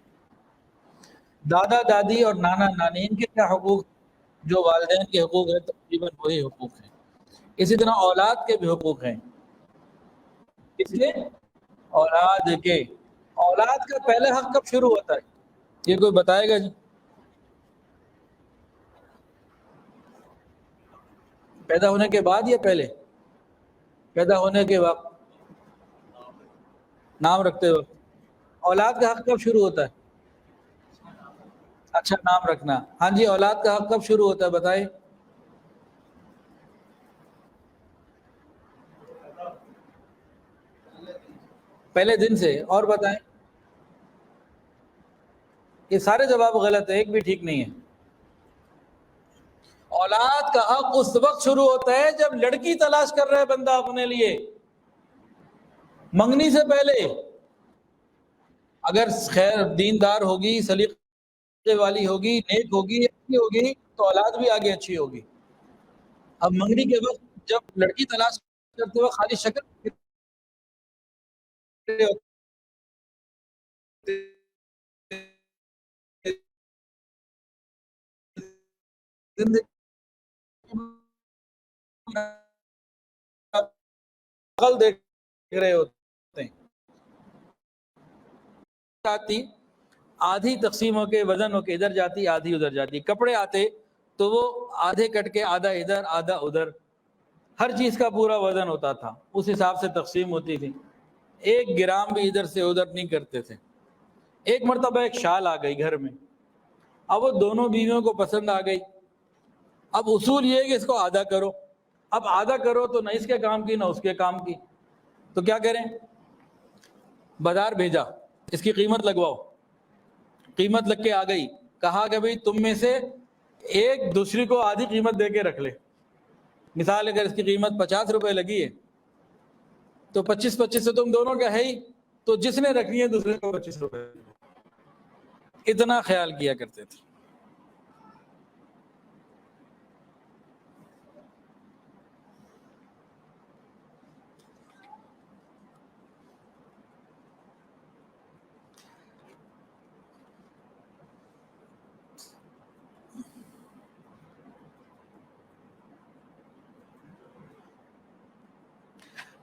دادا دادی اور نانا نانی ان کے کیا حقوق؟ جو والدین کے حقوق ہیں تقریباً وہی حقوق ہیں. اسی طرح اولاد کے بھی حقوق ہیں. اس لیے اولاد کے اولاد کا پہلا حق کب شروع ہوتا ہے؟ یہ کوئی بتائے گا جی؟ پیدا ہونے کے بعد یا پہلے؟ پیدا ہونے کے وقت، نام رکھتے وقت. اولاد کا حق کب شروع ہوتا ہے؟ اچھا نام رکھنا. ہاں جی، اولاد کا حق کب شروع ہوتا ہے بتائیں؟ پہلے دن سے. اور بتائیں؟ یہ سارے جواب غلط ہے، ایک بھی ٹھیک نہیں ہے. اولاد کا حق اس وقت شروع ہوتا ہے جب لڑکی تلاش کر رہے بندہ اپنے لیے، منگنی سے پہلے. اگر خیر دیندار ہوگی، سلیقے والی ہوگی، نیک ہوگی، اچھی ہوگی تو اولاد بھی آگے اچھی ہوگی. اب منگنی کے وقت جب لڑکی تلاش کرتے ہوئے خالی شکل زندگی دیکھ رہے ہوتے ہیں. آدھی تقسیم ہو کے وزن ہو کے ادھر جاتی، آدھی ادھر جاتی. کپڑے آتے تو وہ آدھے کٹ کے آدھا ادھر آدھا ادھر، ہر چیز کا پورا وزن ہوتا تھا، اس حساب سے تقسیم ہوتی تھی. 1 گرام بھی ادھر سے ادھر نہیں کرتے تھے. ایک مرتبہ ایک شال آ گئی گھر میں. اب وہ دونوں بیویوں کو پسند آ گئی. اب اصول یہ ہے کہ اس کو آدھا کرو. اب آدھا کرو تو نہ اس کے کام کی نہ اس کے کام کی. تو کیا کریں؟ بازار بھیجا، اس کی قیمت لگواؤ. قیمت لگ کے آ گئی. کہا کہ بھئی تم میں سے ایک دوسری کو آدھی قیمت دے کے رکھ لے. مثال اگر اس کی قیمت 50 روپے لگی ہے تو 25-25 سے تم دونوں کا ہے ہی، تو جس نے رکھنی ہے دوسرے کو 25 روپے. اتنا خیال کیا کرتے تھے.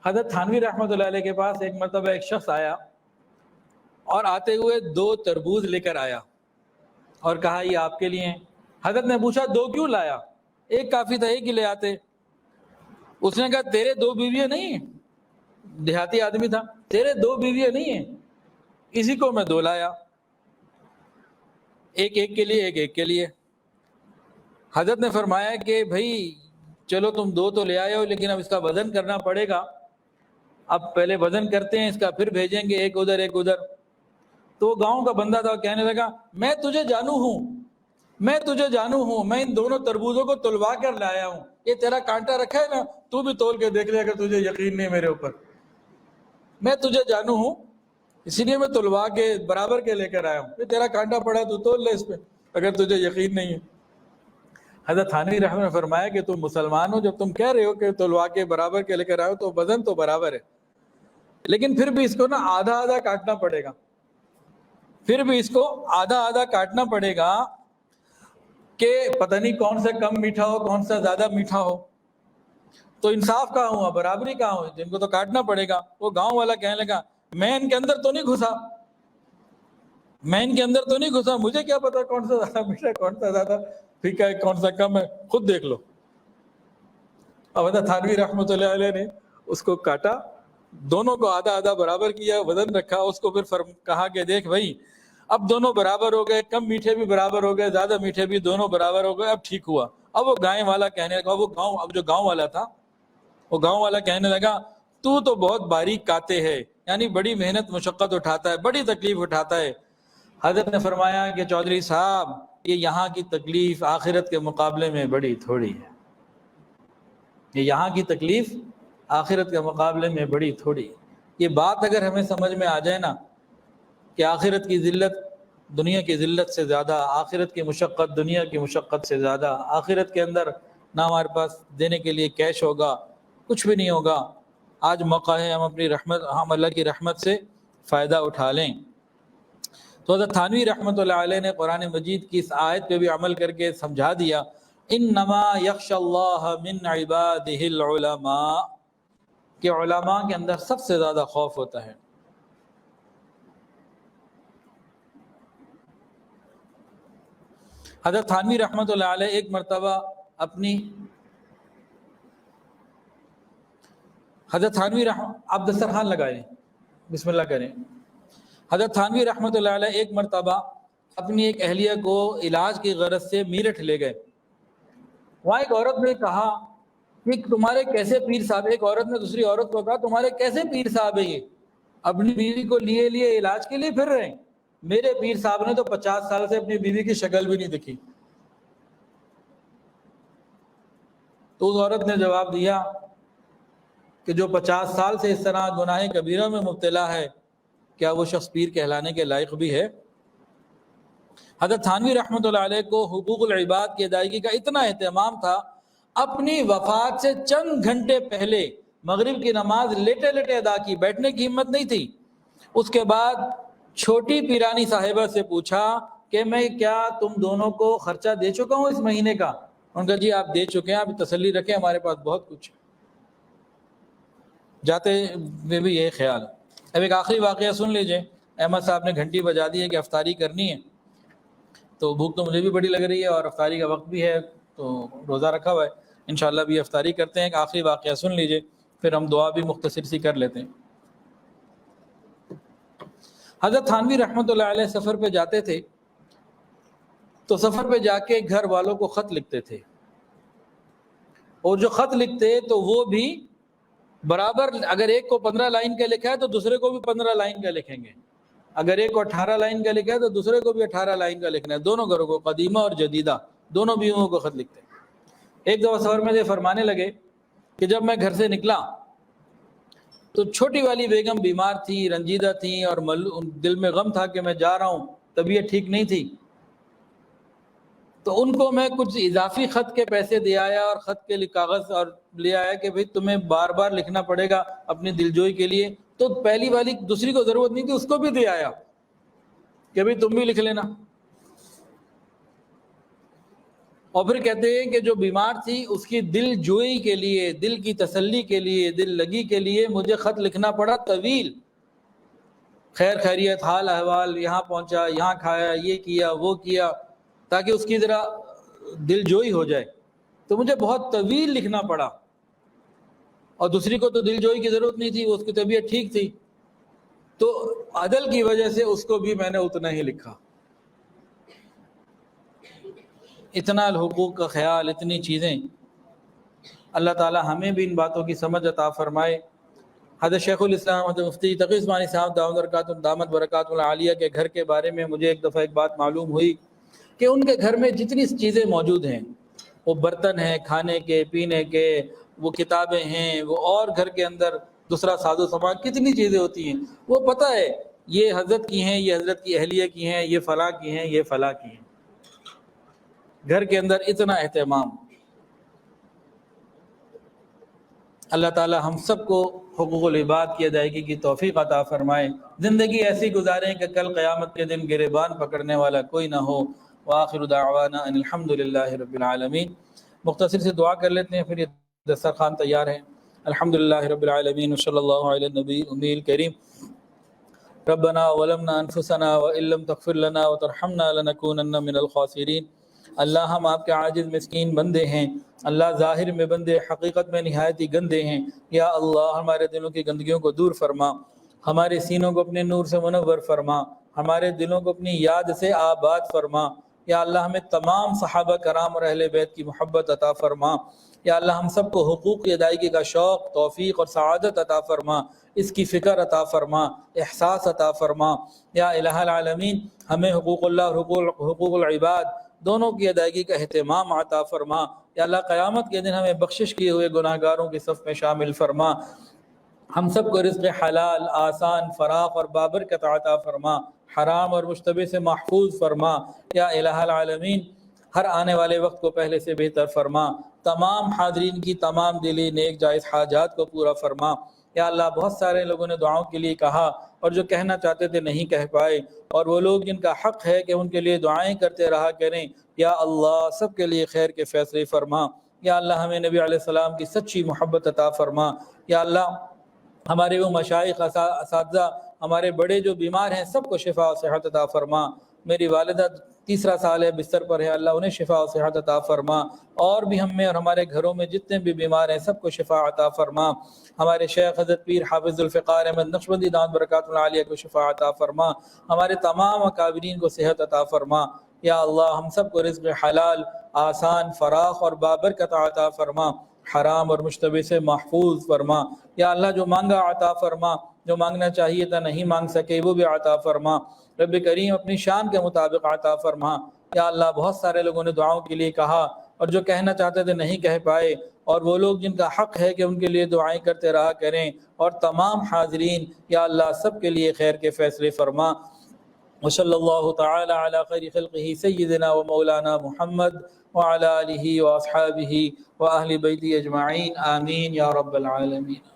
حضرت تھانوی رحمۃ اللہ علیہ کے پاس ایک مرتبہ ایک شخص آیا اور آتے ہوئے 2 تربوز لے کر آیا اور کہا یہ آپ کے لیے ہیں۔ حضرت نے پوچھا 2 کیوں لایا؟ ایک کافی تھا، ایک ہی لے آتے۔ اس نے کہا تیرے 2 بیویاں نہیں ہیں؟ دیہاتی آدمی تھا، تیرے 2 بیویاں نہیں ہیں؟ اسی کو میں 2 لایا، ایک کے لیے، ایک کے لیے۔ حضرت نے فرمایا کہ بھائی چلو تم 2 تو لے آئے ہو، لیکن اب اس کا وزن کرنا پڑے گا، اب پہلے وزن کرتے ہیں اس کا، پھر بھیجیں گے، ایک ادھر ایک ادھر۔ تو وہ گاؤں کا بندہ تھا، کہنے لگا میں تجھے جانوں ہوں، میں تجھے جانوں ہوں، میں ان دونوں تربوزوں کو تلوا کر لایا ہوں، یہ تیرا کانٹا رکھا ہے نا، تو بھی تول کے دیکھ لے اگر تجھے یقین نہیں میرے اوپر، میں تجھے جانوں ہوں اسی لیے میں تلوا کے برابر کے لے کر آیا ہوں، یہ تیرا کانٹا پڑا تو تول لے اس پہ اگر تجھے یقین نہیں ہے۔ حضرت تھانوی رحمۃ نے فرمایا کہ تم مسلمان ہو، جب تم کہہ رہے ہو کہ تلوا کے برابر کے لے کر آئے ہو تو وزن تو برابر ہے، لیکن پھر بھی اس کو نا آدھا آدھا کاٹنا پڑے گا، پھر بھی اس کو آدھا آدھا کاٹنا پڑے گا کہ پتہ نہیں کون سا کم میٹھا ہو کون سا زیادہ میٹھا ہو، تو انصاف کہاں ہوا، برابری کہاں ہوئی، جن کو تو کاٹنا پڑے گا۔ وہ گاؤں والا کہنے لگا میں ان کے اندر تو نہیں گھسا، میں ان کے اندر تو نہیں گھسا، مجھے کیا پتا کون سا زیادہ میٹھا کون سا زیادہ پھیکا ہے کون سا کم ہے، خود دیکھ لو۔ اب حضرت تھانوی رحمۃ اللہ علیہ نے اس کو کاٹا، دونوں کو آدھا آدھا برابر کیا، وزن رکھا، اس کو پھر کہا کہ دیکھ بھائی اب دونوں برابر ہو گئے، کم میٹھے بھی برابر ہو گئے، زیادہ میٹھے بھی، دونوں برابر ہو گئے، اب ٹھیک ہوا۔ اب وہ گائے والا کہنے لگا، اب جو گاؤں والا تھا، وہ گاؤں والا کہنے لگا تو بہت باریک کاتے ہے، یعنی بڑی محنت مشقت اٹھاتا ہے، بڑی تکلیف اٹھاتا ہے۔ حضرت نے فرمایا کہ چودھری صاحب یہ یہاں کی تکلیف آخرت کے مقابلے میں بڑی تھوڑی ہے، یہ یہاں کی تکلیف آخرت کے مقابلے میں بڑی تھوڑی ہے۔ یہ بات اگر ہمیں سمجھ میں آ جائے نا کہ آخرت کی ذلت دنیا کی ذلت سے زیادہ، آخرت کی مشقت دنیا کی مشقت سے زیادہ، آخرت کے اندر نہ ہمارے پاس دینے کے لیے کیش ہوگا، کچھ بھی نہیں ہوگا، آج موقع ہے ہم اللہ کی رحمت سے فائدہ اٹھا لیں۔ تو حضرت تھانوی رحمۃ اللہ علیہ نے قرآن مجید کی اس آیت پہ بھی عمل کر کے سمجھا دیا، انما یخشى اللہ من عبادہ العلماء، کہ علماء کے اندر سب سے زیادہ خوف ہوتا ہے۔ حضرت تھانوی رحمۃ اللہ علیہ ایک مرتبہ آپ دسترخوان لگائیں، بسم اللہ کریں۔ حضرت تھانوی رحمۃ اللہ علیہ ایک مرتبہ اپنی ایک اہلیہ کو علاج کی غرض سے میرٹھ لے گئے۔ وہاں ایک عورت نے کہا کہ تمہارے کیسے پیر صاحب، ایک عورت نے دوسری عورت کو کہا تمہارے کیسے پیر صاحب ہیں، یہ اپنی بیوی کو لیے علاج کے لیے پھر رہے ہیں، میرے پیر صاحب نے تو 50 سال سے اپنی بیوی کی شکل بھی نہیں دیکھی۔ تو اس عورت نے جواب دیا کہ جو 50 سال سے اس طرح گناہ کبیرہ میں مبتلا ہے، کیا وہ شخص پیر کہلانے کے لائق بھی ہے؟ حضرت تھانوی رحمۃ اللہ علیہ کو حقوق العباد کی ادائیگی کا اتنا اہتمام تھا، اپنی وفات سے چند گھنٹے پہلے مغرب کی نماز لیٹے لیٹے ادا کی، بیٹھنے کی ہمت نہیں تھی۔ اس کے بعد چھوٹی پیرانی صاحبہ سے پوچھا کہ میں کیا تم دونوں کو خرچہ دے چکا ہوں اس مہینے کا؟ ان کا جی آپ دے چکے ہیں، آپ تسلی رکھیں ہمارے پاس بہت کچھ۔ جاتے میں بھی یہی خیال۔ اب ایک آخری واقعہ سن لیجئے۔ احمد صاحب نے گھنٹی بجا دی ہے کہ افطاری کرنی ہے، تو بھوک تو مجھے بھی بڑی لگ رہی ہے اور افطاری کا وقت بھی ہے، تو روزہ رکھا ہوا ہے، انشاءاللہ بھی افطاری کرتے ہیں۔ ایک آخری واقعہ سن لیجئے، پھر ہم دعا بھی مختصر سی کر لیتے ہیں۔ حضرت تھانوی رحمۃ اللہ علیہ سفر پہ جاتے تھے تو سفر پہ جا کے گھر والوں کو خط لکھتے تھے، اور جو خط لکھتے تو وہ بھی برابر، اگر ایک کو 15 لائن کا لکھا ہے تو دوسرے کو بھی 15 لائن کا لکھیں گے، اگر ایک کو 18 لائن کا لکھا ہے تو دوسرے کو بھی 18 لائن کا لکھنا ہے، دونوں گھروں کو، قدیمہ اور جدیدہ، دونوں بیویوں کو خط لکھتے ہیں۔ ایک دفعہ سفر میں سے فرمانے لگے کہ جب میں گھر سے نکلا تو چھوٹی والی بیگم بیمار تھی، رنجیدہ تھیں، اور دل میں غم تھا کہ میں جا رہا ہوں، طبیعت ٹھیک نہیں تھی، تو ان کو میں کچھ اضافی خط کے پیسے دے آیا اور خط کے کاغذ اور لے آیا کہ بھئی تمہیں بار بار لکھنا پڑے گا اپنی دلجوئی کے لیے، تو پہلی والی دوسری کو ضرورت نہیں تھی، اس کو بھی دے آیا کہ بھئی تم بھی لکھ لینا۔ اور پھر کہتے ہیں کہ جو بیمار تھی اس کی دل جوئی کے لیے، دل کی تسلی کے لیے، دل لگی کے لیے مجھے خط لکھنا پڑا طویل، خیر خیریت، حال احوال، یہاں پہنچا، یہاں کھایا، یہ کیا وہ کیا، تاکہ اس کی ذرا دل جوئی ہو جائے، تو مجھے بہت طویل لکھنا پڑا۔ اور دوسری کو تو دل جوئی کی ضرورت نہیں تھی، اس کی طبیعت ٹھیک تھی، تو عدل کی وجہ سے اس کو بھی میں نے اتنا ہی لکھا۔ اتنا حقوق کا خیال، اتنی چیزیں، اللہ تعالی ہمیں بھی ان باتوں کی سمجھ عطا فرمائے۔ حضرت شیخ الاسلام حضرت مفتی تقی عثمانی صاحب دامت برکاتہ العالیہ کے گھر کے بارے میں مجھے ایک دفعہ ایک بات معلوم ہوئی کہ ان کے گھر میں جتنی چیزیں موجود ہیں، وہ برتن ہیں کھانے کے پینے کے، وہ کتابیں ہیں، وہ اور گھر کے اندر دوسرا ساز و سامان، کتنی چیزیں ہوتی ہیں، وہ پتہ ہے یہ حضرت کی ہیں، یہ حضرت کی اہلیہ کی ہیں، یہ فلاں کی ہیں، یہ فلاں کی ہیں۔ گھر کے اندر اتنا اہتمام۔ اللہ تعالی ہم سب کو حقوق العباد کی ادائیگی کی توفیق عطا فرمائے، زندگی ایسی گزاریں کہ کل قیامت کے دن گریبان پکڑنے والا کوئی نہ ہو۔ وآخر دعوانا ان الحمدللہ رب العالمین۔ مختصر سے دعا کر لیتے ہیں، پھر یہ دسترخوان تیار ہے۔ الحمدللہ رب العالمین وصلی اللہ علی النبی امی الکریم۔ ربنا ظلمنا انفسنا وان لم تغفر لنا وترحمنا لنکونن من الخاسرین۔ اللہ ہم آپ کے عاجز مسکین بندے ہیں، اللہ ظاہر میں بندے، حقیقت میں نہایت ہی گندے ہیں۔ یا اللہ ہمارے دلوں کی گندگیوں کو دور فرما، ہمارے سینوں کو اپنے نور سے منور فرما، ہمارے دلوں کو اپنی یاد سے آباد فرما۔ یا اللہ ہمیں تمام صحابہ کرام اور اہل بیت کی محبت عطا فرما۔ یا اللہ ہم سب کو حقوق کی ادائیگی کا شوق، توفیق اور سعادت عطا فرما، اس کی فکر عطا فرما، احساس عطا فرما۔ یا الہ العالمین ہمیں حقوق اللہ اور حقوق العباد دونوں کی ادائیگی کا اہتمام عطا فرما۔ یا اللہ قیامت کے دن ہمیں بخشش کیے ہوئے گناہ گاروں کی صف میں شامل فرما۔ ہم سب کو رزق حلال، آسان، فراخ اور بابرکت عطا فرما، حرام اور مشتبہ سے محفوظ فرما۔ یا الہ العالمین ہر آنے والے وقت کو پہلے سے بہتر فرما، تمام حاضرین کی تمام دلی نیک جائز حاجات کو پورا فرما۔ یا اللہ بہت سارے لوگوں نے دعاؤں کے لیے کہا اور جو کہنا چاہتے تھے نہیں کہہ پائے، اور وہ لوگ جن کا حق ہے کہ ان کے لیے دعائیں کرتے رہا کریں، یا اللہ سب کے لیے خیر کے فیصلے فرما۔ یا اللہ ہمیں نبی علیہ السلام کی سچی محبت عطا فرما۔ یا اللہ ہمارے وہ مشائخ، اساتذہ، ہمارے بڑے جو بیمار ہیں سب کو شفا و صحت عطا فرما۔ میری والدہ تیسرا سال ہے بستر پر ہے، اللہ انہیں شفا و صحت عطا فرما۔ اور بھی ہم میں اور ہمارے گھروں میں جتنے بھی بیمار ہیں سب کو شفا عطا فرما۔ ہمارے شیخ حضرت پیر حافظ ذوالفقار احمد نقشبندی دامت برکاتہ العالیہ کو شفا عطا فرما۔ ہمارے تمام اکابرین کو صحت عطا فرما۔ یا اللہ ہم سب کو رزق حلال، آسان، فراخ اور بابرکت عطا فرما، حرام اور مشتبہ سے محفوظ فرما۔ یا اللہ جو مانگا عطا فرما، جو مانگنا چاہیے تھا نہیں مانگ سکے وہ بھی عطا فرما۔ رب کریم اپنی شان کے مطابق عطا فرما۔ یا اللہ بہت سارے لوگوں نے دعاؤں کے لیے کہا اور جو کہنا چاہتے تھے نہیں کہہ پائے، اور وہ لوگ جن کا حق ہے کہ ان کے لیے دعائیں کرتے رہا کریں، اور تمام حاضرین یا اللہ سب کے لیے خیر کے فیصلے فرما۔ وصلی اللہ تعالی علی خیر خلقہ سیدنا و مولانا محمد وعلی آلہ واصحابہ واہل بیتہ اجمعین، آمین یا رب العالمین۔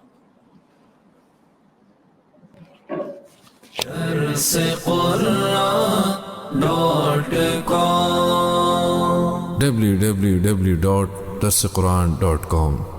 www.darsequran.com